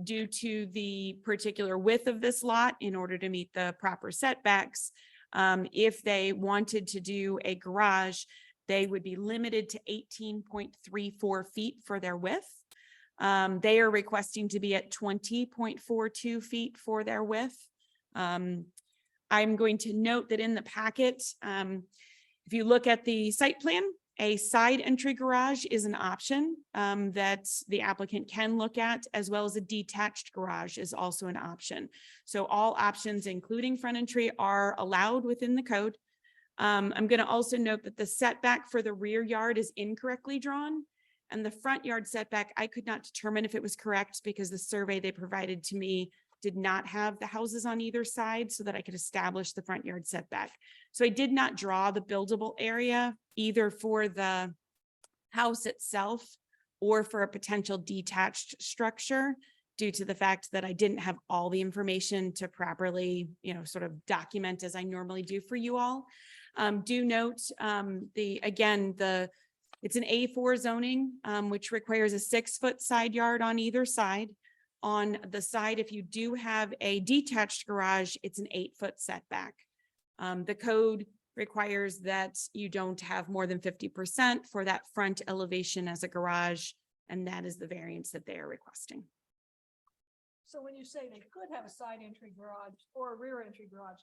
Due to the particular width of this lot, in order to meet the proper setbacks, if they wanted to do a garage, they would be limited to 18.34 feet for their width. They are requesting to be at 20.42 feet for their width. I'm going to note that in the packet, if you look at the site plan, a side entry garage is an option that the applicant can look at, as well as a detached garage is also an option. So all options, including front entry, are allowed within the code. I'm going to also note that the setback for the rear yard is incorrectly drawn, and the front yard setback, I could not determine if it was correct because the survey they provided to me did not have the houses on either side so that I could establish the front yard setback. So I did not draw the buildable area either for the house itself or for a potential detached structure, due to the fact that I didn't have all the information to properly, sort of document as I normally do for you all. Do note it's an A4 zoning, which requires a 6-foot side yard on either side. On the side, if you do have a detached garage, it's an 8-foot setback. The code requires that you don't have more than 50% for that front elevation as a garage, and that is the variance that they are requesting. So when you say they could have a side entry garage or a rear entry garage,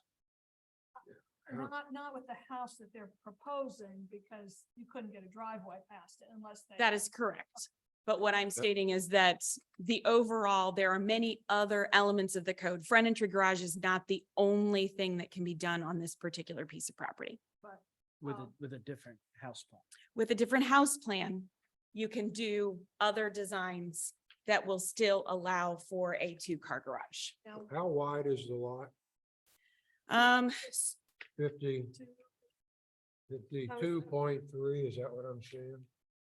not with the house that they're proposing, because you couldn't get a driveway past it unless they. That is correct. But what I'm stating is that there are many other elements of the code. Front entry garage is not the only thing that can be done on this particular piece of property. But, With a different house plan. With a different house plan, you can do other designs that will still allow for a 2-car garage. now, How wide is the lot? 52.3, is that what I'm seeing?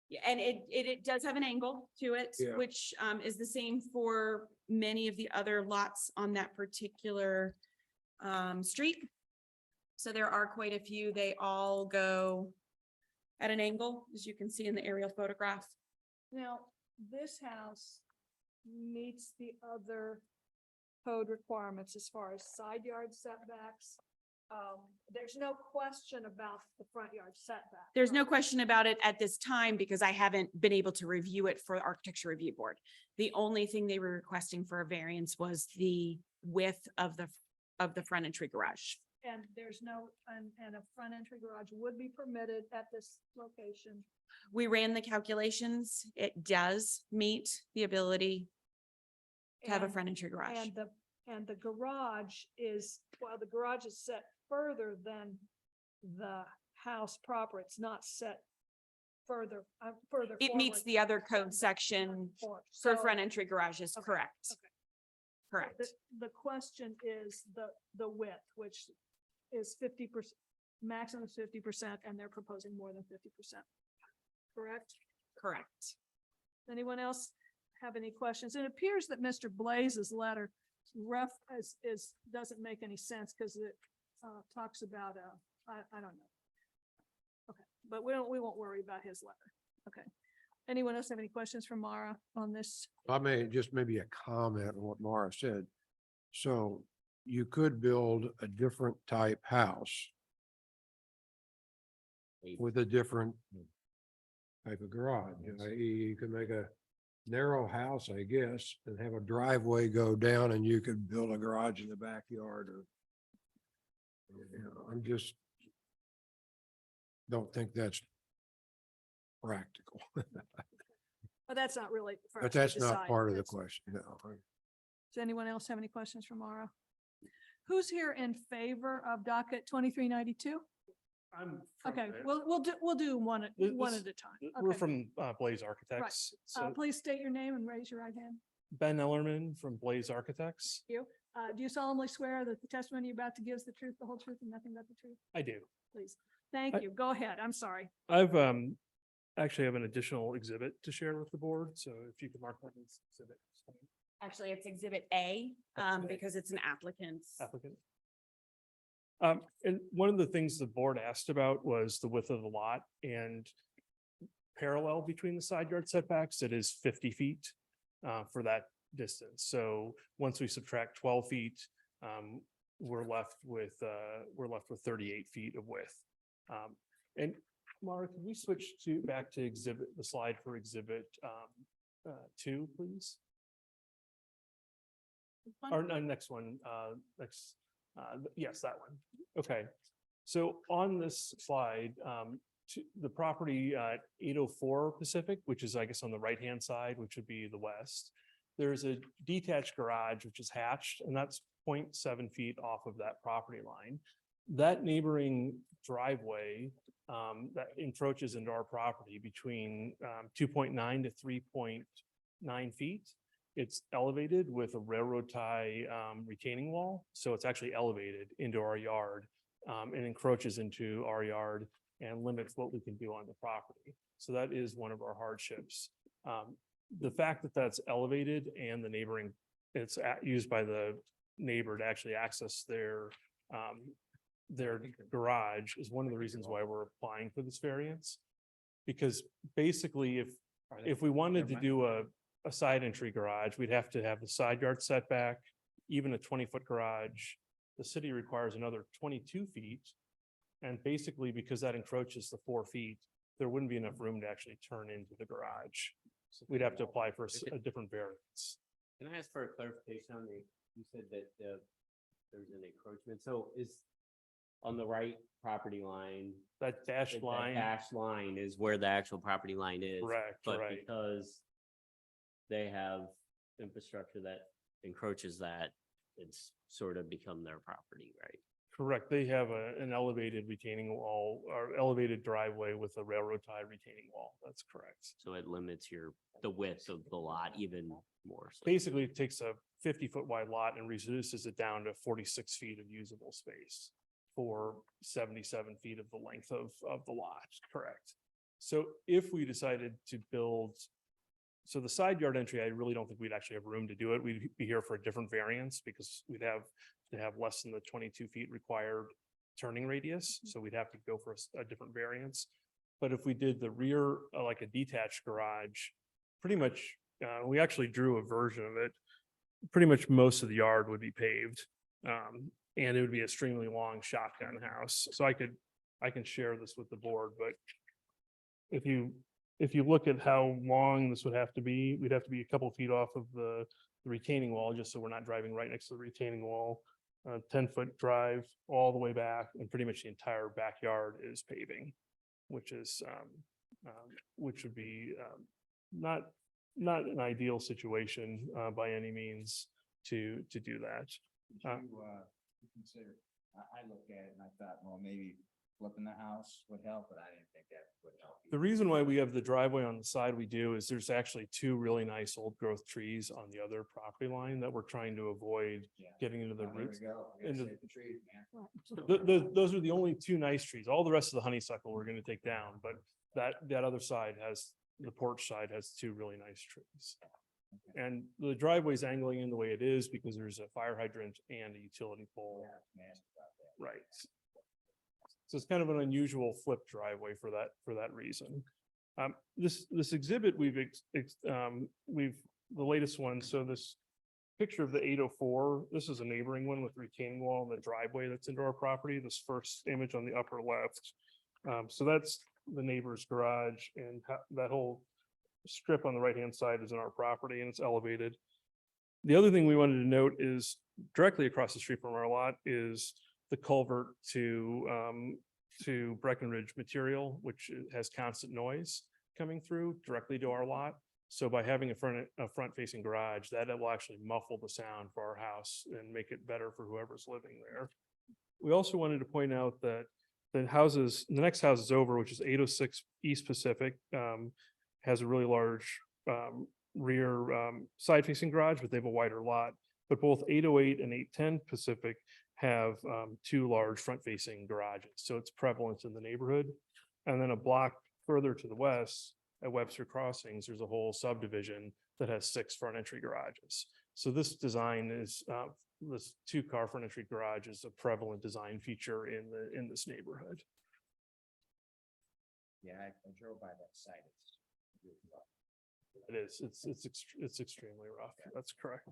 Yeah, and it does have an angle to it, Yeah. which is the same for many of the other lots on that particular street. So there are quite a few. They all go at an angle, as you can see in the aerial photograph. now, this house meets the other code requirements as far as side yard setbacks. There's no question about the front yard setback. There's no question about it at this time because I haven't been able to review it for the Architecture Review Board. The only thing they were requesting for a variance was the width of the front entry garage. And there's no, and a front entry garage would be permitted at this location. We ran the calculations. It does meet the ability to have a And- front entry garage. And the garage is, while the garage is set further than the house proper, it's not set further. It meets forward the other code than- section for for so front entry garages, Okay, correct? okay. Correct. The question is the width, which is 50%, maximum 50%, and they're proposing more than 50%. Correct? Correct. Anyone else have any questions? It appears that Mr. Blaze's letter doesn't make any sense because it talks about, I don't know. Okay, but we won't worry about his letter. Okay. Anyone else have any questions for Mara on this? I may just maybe a comment on what Mara said. So you could build a different type house with a different type of garage. You could make a narrow house, I guess, and have a driveway go down and you could build a garage in the backyard or. You know, I'm just. Don't think that's practical, But that's not really. for but us to that's not decide. part of the That's- question, no. Does anyone else have any questions for Maura? Who's here in favor of docket 2392? I'm. from Okay, there. we'll do one at This- one this- at a time. We're Okay. from Blaze Architects. So Please state your name and raise your right hand. Ben Ellerman from Blaze Architects. Do you solemnly swear that the testimony you're about to give is the truth, the whole truth, and nothing but the truth? I do. Please. Thank you. Go ahead. I'm sorry. I've actually have an additional exhibit to share with the board. So if you could mark that as exhibit Actually, it's Exhibit A, because it's an applicant's. applicant. And one of the things the board asked about was the width of the lot and parallel between the side yard setbacks, it is 50 feet for that distance. So once we subtract 12 feet, we're left with 38 feet of width. And Mara, can we switch back to the slide for exhibit 2, please? Or no, next one, yes, that one. Okay. So on this slide, the property at 804 Pacific, which is, I guess, on the right-hand side, which would be the west, there's a detached garage, which is hatched, and that's 0.7 feet off of that property line. That neighboring driveway that encroaches into our property between 2.9 to 3.9 feet. It's elevated with a railroad tie retaining wall. So it's actually elevated into our yard and encroaches into our yard and limits what we can do on the property. So that is one of our hardships. The fact that that's elevated and the neighboring, it's used by the neighbor to actually access their garage is one of the reasons why we're applying for this variance. Because basically, if we wanted to do a side entry garage, we'd have to have the side yard setback, even a 20-foot garage. The city requires another 22 feet. And basically, because that encroaches the 4 feet, there wouldn't be enough room to actually turn into the garage. We'd have to apply for a different variance. Can I ask for a clarification on you said that there's an encroachment, so is on the right property line? That dashed that line, Dashed line is where the actual property line is. correct, But right. because they have infrastructure that encroaches that, it's sort of become their property, right? Correct. They have an elevated retaining wall or elevated driveway with a railroad tie retaining wall. That's correct. So it limits the width of the lot even more. So Basically, it takes a 50-foot wide lot and reduces it down to 46 feet of usable space for 77 feet of the length of the lot, correct? So if we decided to build, so the side yard entry, I really don't think we'd actually have room to do it. We'd be here for a different variance because we'd have to have less than the 22 feet required turning radius. So we'd have to go for a different variance. But if we did the rear, like a detached garage, pretty much, we actually drew a version of it. Pretty much most of the yard would be paved. And it would be an extremely long shotgun house. So I can share this with the board, but if you look at how long this would have to be, we'd have to be a couple feet off of the retaining wall, just so we're not driving right next to the retaining wall. 10-foot drive all the way back, and pretty much the entire backyard is paving, which would be not an ideal situation by any means to do that. You consider, I looked at it and I thought, well, maybe flipping the house would help, but I didn't think that would help. The reason why we have the driveway on the side we do is there's actually 2 really nice old growth trees on the other property line that we're trying to avoid Yeah. getting into the Well, there roots. we go. We gotta into- save the trees, man. Those are the only 2 nice trees. All the rest of the honeysuckle we're gonna take down, but that other side the porch side has 2 really nice trees. And the driveway's angling in the way it is because there's a fire hydrant and a utility pole. Yeah, man, about that. Right. So it's kind of an unusual flip driveway for that reason. This exhibit the latest one, so this picture of the 804, this is a neighboring one with retaining wall and the driveway that's into our property, this first image on the upper left. So that's the neighbor's garage and that whole strip on the right-hand side is in our property and it's elevated. The other thing we wanted to note is directly across the street from our lot is the culvert to Breckenridge material, which has constant noise coming through directly to our lot. So by having a front facing garage, that will actually muffle the sound for our house and make it better for whoever's living there. We also wanted to point out that the next houses over, which is 806 East Pacific, has a really large rear side facing garage, but they have a wider lot. But both 808 and 810 Pacific have two large front facing garages. So it's prevalent in the neighborhood. And then a block further to the west at Webster Crossings, there's a whole subdivision that has 6 front entry garages. So this design is this 2-car front entry garage is a prevalent design feature in this neighborhood. Yeah, I drove by that site. It is, it's extremely rough. That's correct.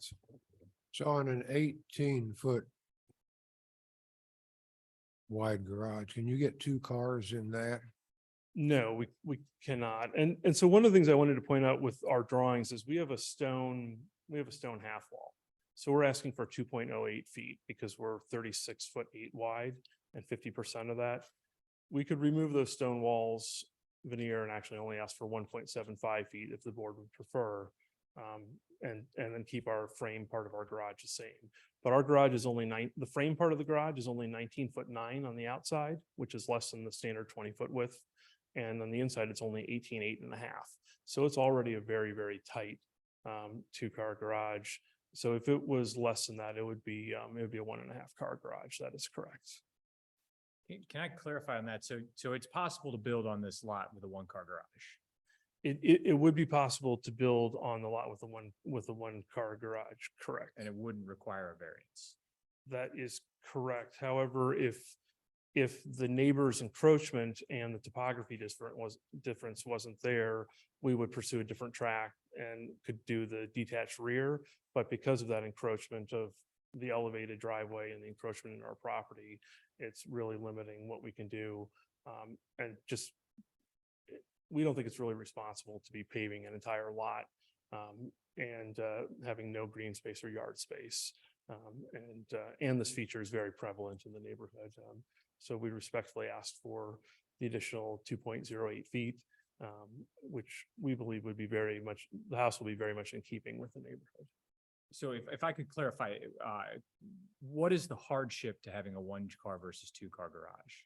So on an 18-foot wide garage, can you get 2 cars in that? No, we cannot. And so one of the things I wanted to point out with our drawings is we have a stone half wall. So we're asking for 2.08 feet because we're 36'8" wide and 50% of that. We could remove those stone walls, veneer, and actually only ask for 1.75 feet if the board would prefer. And then keep our frame part of our garage the same. But our garage is only the frame part of the garage is only 19'9" on the outside, which is less than the standard 20-foot width. And on the inside, it's only 18.5. So it's already a very, very tight 2-car garage. So if it was less than that, it would be a 1.5-car garage. That is correct. Can I clarify on that? So it's possible to build on this lot with a 1-car garage? It would be possible to build on the lot with a 1-car garage, correct? And it wouldn't require a variance? That is correct. However, if the neighbor's encroachment and the topography difference wasn't there, we would pursue a different track and could do the detached rear. But because of that encroachment of the elevated driveway and the encroachment in our property, it's really limiting what we can do. And just, we don't think it's really responsible to be paving an entire lot and having no green space or yard space. And this feature is very prevalent in the neighborhood. So we respectfully asked for the additional 2.08 feet, which we believe would be the house will be very much in keeping with the neighborhood. So if I could clarify, what is the hardship to having a 1-car versus 2-car garage?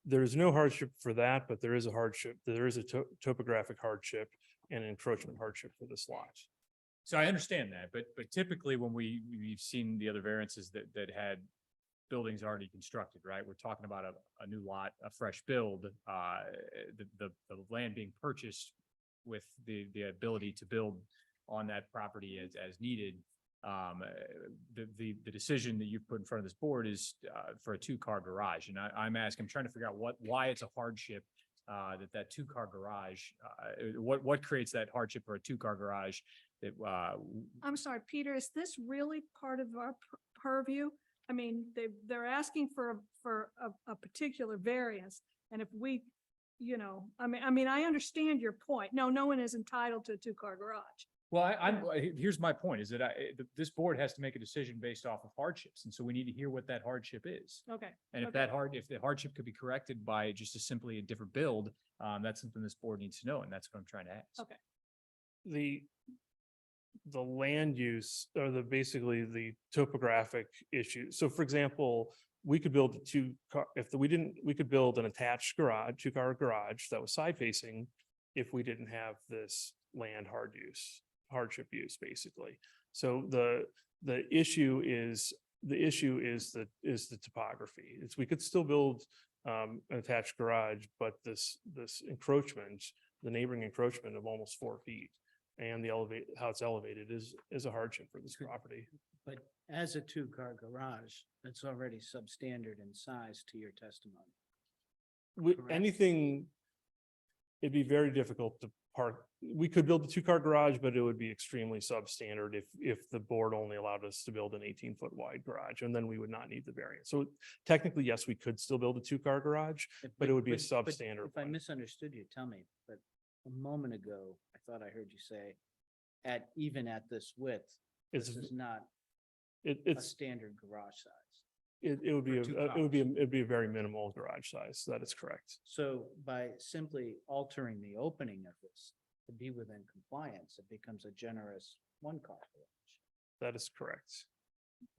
There's no hardship for that, but there is a hardship. There is a topographic hardship and an encroachment hardship for this lot. So I understand that, but typically when we've seen the other variances that had buildings already constructed, right? We're talking about a new lot, a fresh build, the land being purchased with the ability to build on that property as needed. The decision that you've put in front of this board is for a 2-car garage. And I'm trying to figure out why it's a hardship that 2-car garage, what creates that hardship for a 2-car garage that I'm sorry, Peter, is this really part of our purview? I mean, they're asking for a particular variance. And if we, I understand your point. No one is entitled to a 2-car garage. Well, here's my point is that this board has to make a decision based off of hardships. And so we need to hear what that hardship is. Okay. And if the hardship could be corrected by just simply a different build, that's something this board needs to know. And that's what I'm trying to ask. Okay. The land use or basically the topographic issue. So for example, we could build we could build an attached garage, 2-car garage that was side facing if we didn't have this land hardship use basically. So the issue is the topography. We could still build an attached garage, but this encroachment, the neighboring encroachment of almost 4 feet and how it's elevated is a hardship for this property. But as a 2-car garage, it's already substandard in size to your testimony. Correct. Anything, it'd be very difficult to park. We could build a 2-car garage, but it would be extremely substandard if the board only allowed us to build an 18-foot wide garage, and then we would not need the variance. So technically, yes, we could still build a 2-car garage, but it would be a substandard. If I misunderstood you, tell me, but a moment ago, I thought I heard you say even at this width, It's, this is not a it's, standard garage size. it would be, for two it'd be a very minimal garage size. That is correct. So by simply altering the opening of this to be within compliance, it becomes a generous one-car garage. That is correct.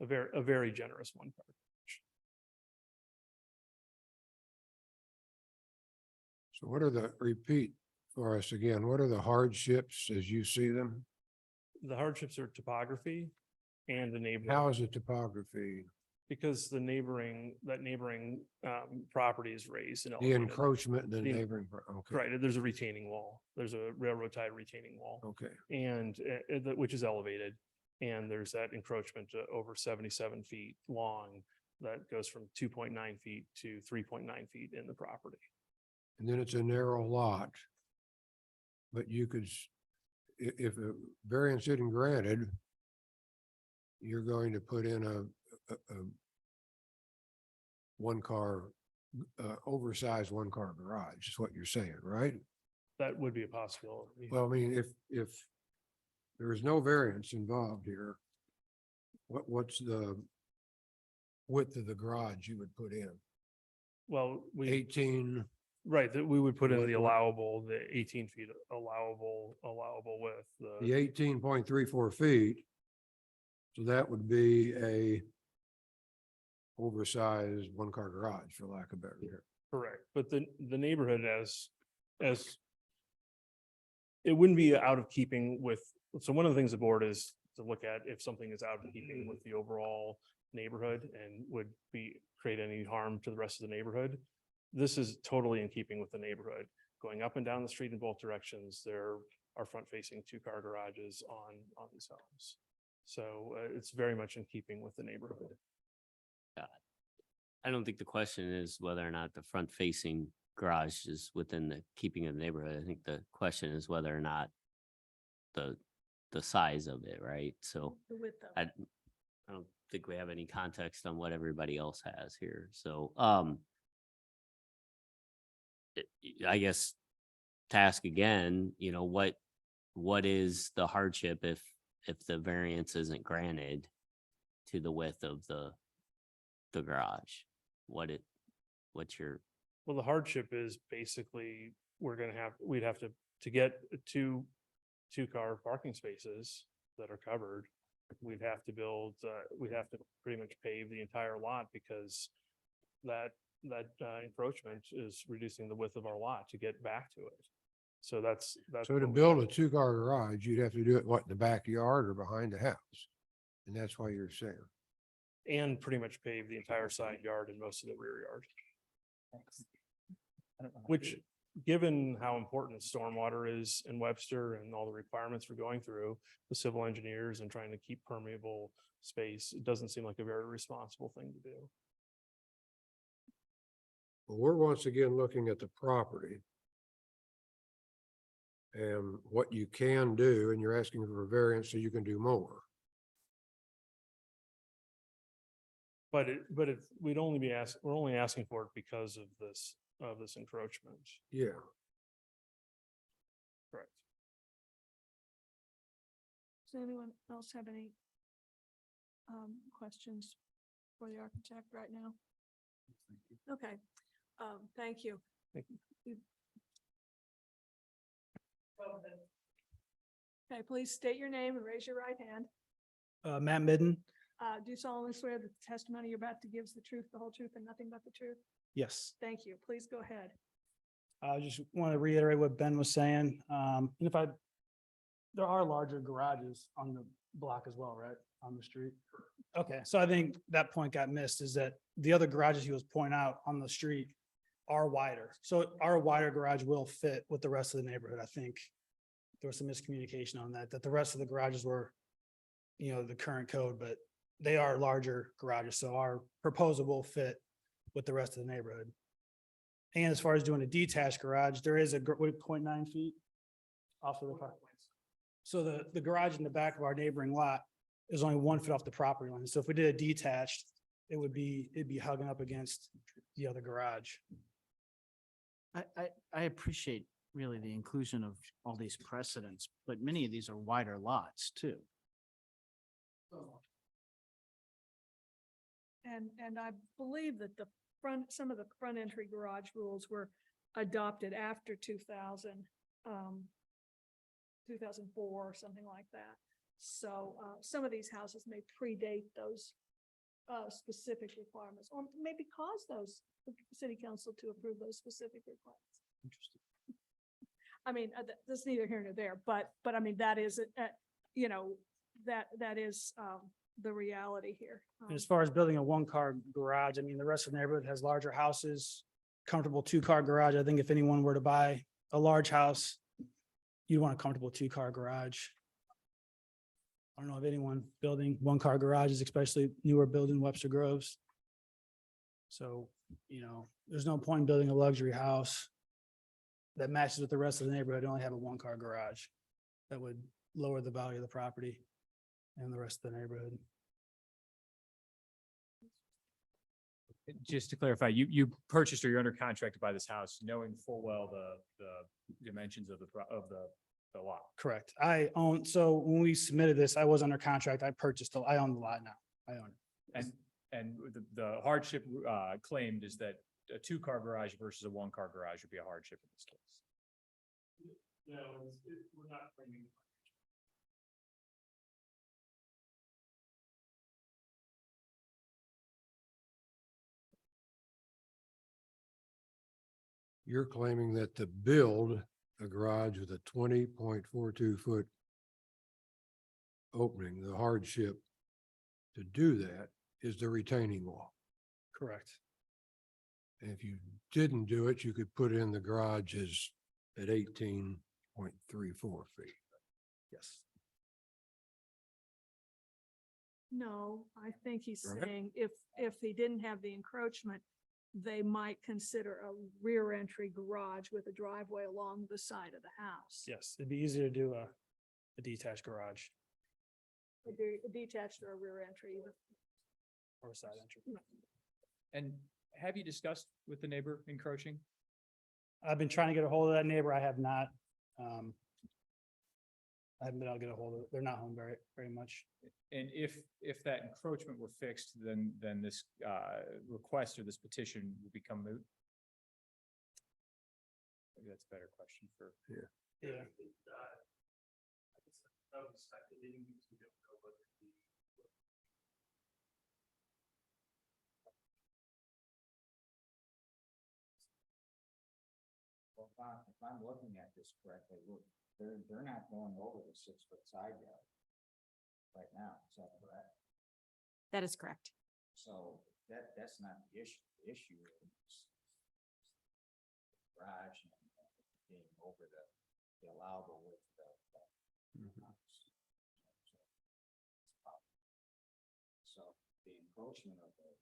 A very generous one. So what are repeat for us again, what are the hardships as you see them? The hardships are topography and the neighbor. How is the topography? Because that neighboring property is raised and The elevated. encroachment in the The- neighboring, okay, Right, there's a retaining wall. There's a railroad tie retaining wall okay. and which is elevated. And there's that encroachment to over 77 feet long that goes from 2.9 feet to 3.9 feet in the property. And then it's a narrow lot. But you could, if a variance isn't granted, you're going to put in a one-car, oversized one-car garage, is what you're saying, right? That would be a possibility. Well, I mean, if there is no variance involved here, what's the width of the garage you would put in? Well, we, 18, right, that we would put in What- the what- allowable, the 18 feet allowable width. the 18.34 feet. So that would be a oversized one-car garage, for lack of better term. Correct, but the neighborhood as it wouldn't be out of keeping with, so one of the things the board is to look at if something is out of keeping with the overall neighborhood and would create any harm to the rest of the neighborhood. This is totally in keeping with the neighborhood, going up and down the street in both directions. There are front-facing two-car garages on these homes. So it's very much in keeping with the neighborhood. I don't think the question is whether or not the front facing garage is within the keeping of the neighborhood. I think the question is whether or not the size of it, right? So The width of it. I don't think we have any context on what everybody else has here. So, I guess to ask again, what is the hardship if the variance isn't granted to the width of the garage? What's your, Well, the hardship is basically, we'd have to get two-car parking spaces that are covered. We'd have to we'd have to pretty much pave the entire lot because that encroachment is reducing the width of our lot to get back to it. So that's. So to what we- build a two-car garage, you'd have to do it, what, in the backyard or behind the house? And that's why you're saying. And pretty much pave the entire side yard and most of the rear yard, which, given how important stormwater is in Webster and all the requirements we're going through, the civil engineers and trying to keep permeable space, it doesn't seem like a very responsible thing to do. Well, we're once again looking at the property. And what you can do, and you're asking for a variance so you can do more. But we're only asking for it because of this encroachment. Yeah. Correct. Does anyone else have any questions for the architect right now? Okay, thank you. Thank you. Okay, please state your name and raise your right hand. Matt Midden. Do solemnly swear that the testimony you're about to give is the truth, the whole truth, and nothing but the truth? Yes. Thank you. Please go ahead. I just want to reiterate what Ben was saying. There are larger garages on the block as well, right? On the street. Okay, so I think that point got missed is that the other garages he was pointing out on the street are wider. So our wider garage will fit with the rest of the neighborhood. I think there was some miscommunication on that the rest of the garages were, the current code, but they are larger garages. So our proposal will fit with the rest of the neighborhood. And as far as doing a detached garage, there is a 0.9 feet off of the park. So the garage in the back of our neighboring lot is only 1 foot off the property line. So if we did a detached, it'd be hugging up against the other garage. I appreciate really the inclusion of all these precedents, but many of these are wider lots too. And I believe that some of the front entry garage rules were adopted after 2004 or something like that. So, some of these houses may predate those, specific requirements, or maybe cause the city council to approve those specific requirements. Interesting. I mean, that's neither here nor there, but I mean, that is, you know, that is, the reality here. As far as building a one-car garage, I mean, the rest of the neighborhood has larger houses, comfortable two-car garage. I think if anyone were to buy a large house, you'd want a comfortable two-car garage. I don't know of anyone building one-car garages, especially newer building Webster Groves. So, you know, there's no point in building a luxury house that matches with the rest of the neighborhood, and only have a one-car garage. That would lower the value of the property and the rest of the neighborhood. Just to clarify, you purchased or you're under contract to buy this house, knowing full well the dimensions of the lot. Correct. I own, so when we submitted this, I was under contract. I own the lot now. I own it. And the hardship claimed is that a two-car garage versus a one-car garage would be a hardship in this case. No, we're not claiming. You're claiming that to build a garage with a 20.42 foot opening, the hardship to do that is the retaining wall. Correct. And if you didn't do it, you could put in the garages at 18.34 feet. Yes. No, I think he's Right. saying if he didn't have the encroachment, they might consider a rear entry garage with a driveway along the side of the house. Yes, it'd be easier to do a detached garage A detached or a rear entry. or a side entry. And have you discussed with the neighbor encroaching? I've been trying to get a hold of that neighbor. I have not. I haven't been able to get a hold of it. They're not home very much. And if that encroachment were fixed, then this request or this petition would become moot? Maybe that's a better question for. Yeah. Well, if I'm looking at this correctly, look, they're not going over the 6 foot side yard right now, is that correct? That is correct. So that's not the issue. The issue is garage and being over the allowable width of the house. So the encroachment of the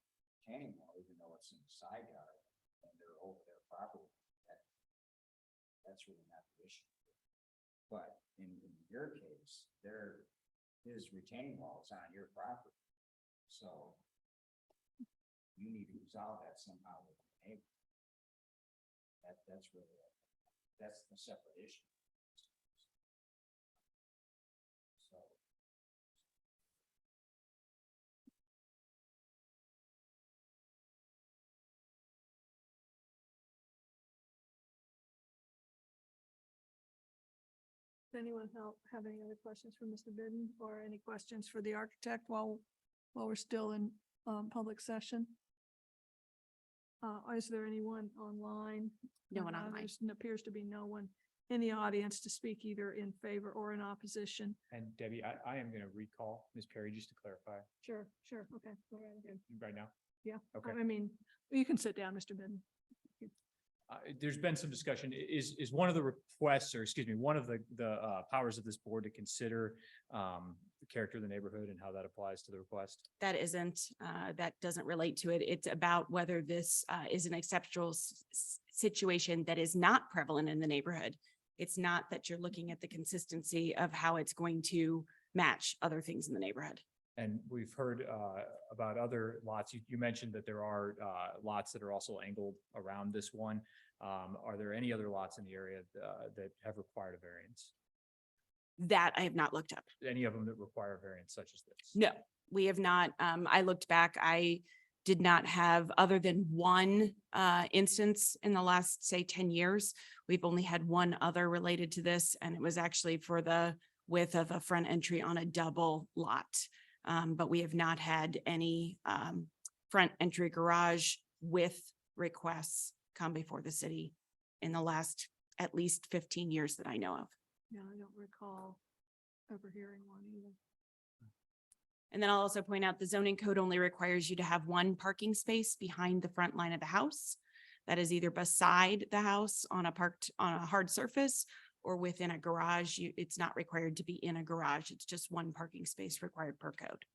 retaining wall, even though it's in the side yard and they're over their property, that's really not the issue. But in your case, his retaining wall is on your property. So you need to resolve that somehow with the neighbor. That's the separate issue. So. Does anyone have any other questions for Mr. Bidden or any questions for the architect while we're still in public session? Is there anyone online? No one online. There appears to be no one in the audience to speak either in favor or in opposition. And Debbie, I am going to recall Ms. Perry just to clarify Sure, okay. Go right ahead. right now. Yeah, Okay. I mean, you can sit down, Mr. Bidden. There's been some discussion. Is one of the requests, or excuse me, one of the powers of this board to consider the character of the neighborhood and how that applies to the request? That isn't, that doesn't relate to it. It's about whether this is an exceptional situation that is not prevalent in the neighborhood. It's not that you're looking at the consistency of how it's going to match other things in the neighborhood. And we've heard about other lots. You mentioned that there are lots that are also angled around this one. Are there any other lots in the area, that have required a variance? That I have not looked up. Any of them that require a variance such as this? No, we have not. I looked back. I did not have, other than one instance in the last, say, 10 years. We've only had one other related to this, and it was actually for the width of a front entry on a double lot. But we have not had any front entry garage with requests come before the city in the last at least 15 years that I know of. Yeah, I don't recall ever hearing one either. And then I'll also point out the zoning code only requires you to have one parking space behind the front line of the house. That is either beside the house on a hard surface or within a garage. It's not required to be in a garage. It's just one parking space required per code.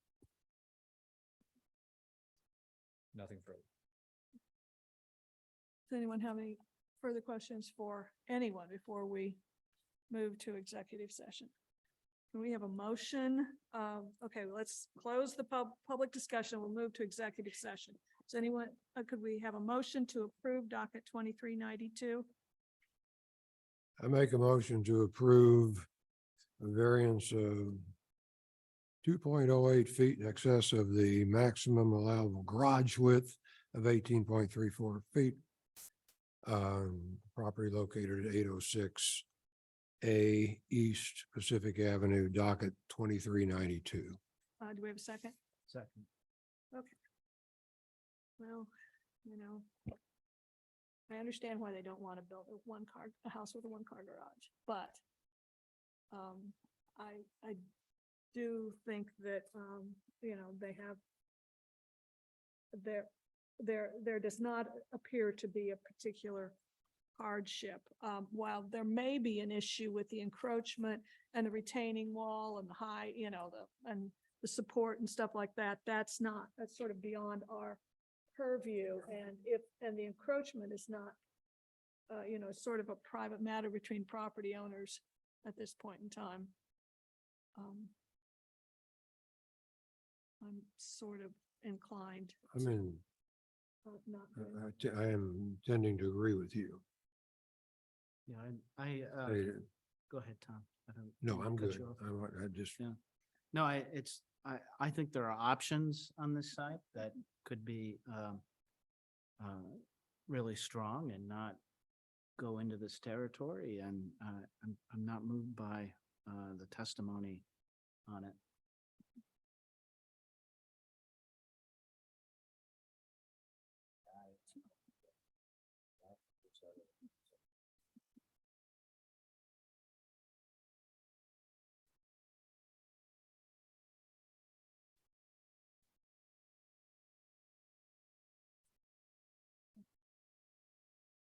Nothing further. Does anyone have any further questions for anyone before we move to executive session? Can we have a motion? Okay, let's close the public discussion. We'll move to executive session. Does anyone, could we have a motion to approve docket 2392? I make a motion to approve a variance of 2.08 feet in excess of the maximum allowable garage width of 18.34 feet. Property located at 806 East Pacific Avenue, docket 2392. Do we have a second? Second. Well, I understand why they don't want to build a house with a one-car garage, but I do think that, they have there does not appear to be a particular hardship. While there may be an issue with the encroachment and the retaining wall and the high, and the support and stuff like that, that's sort of beyond our purview. And the encroachment is not, sort of a private matter between property owners at this point in time. I'm sort of inclined. I mean, Not I am tending to agree with you. Yeah, I- go ahead, Tom. I don't No, mean to I'm cut good. you off. I just, Yeah. No, I think there are options on this side that could be really strong and not go into this territory. And I'm not moved by the testimony on it.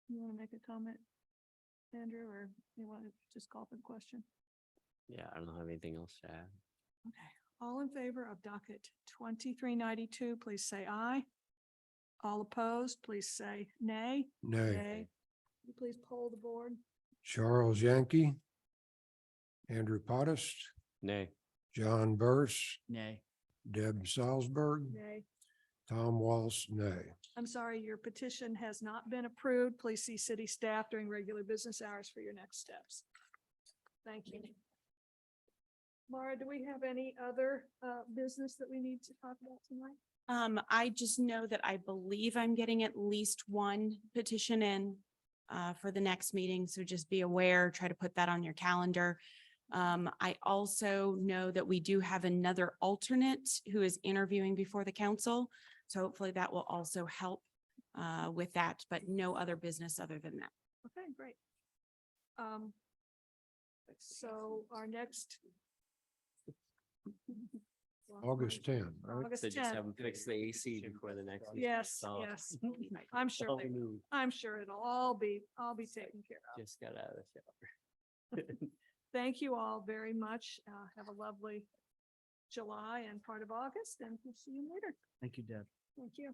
You want to make a comment, Andrew, or you want to just call for the question? Yeah, I don't have anything else to add. Okay, all in favor of docket 2392, please say aye. All opposed, please say nay. nay. You please poll the board. Charles Yankee, Andrew Pottas, Nay. John Burse, Nay. Deb Salzberg, Nay. Tom Walsh, nay. I'm sorry, your petition has not been approved. Please see city staff during regular business hours for your next steps. Thank you. Mara, do we have any other business that we need to talk about tonight? I just know that I believe I'm getting at least one petition in for the next meeting, so just be aware, try to put that on your calendar. I also know that we do have another alternate who is interviewing before the council, so hopefully that will also help with that, but no other business other than that. Okay, great. So our next. August 10, right? August So just 10th. have them fix the AC before the next. meeting. Yes, So- yes. I'm sure, All we need. I'm sure it'll all be taken care of. Just got out of the shower. Thank you all very much. Have a lovely July and part of August, and we'll see you later. Thank you, Deb. Thank you.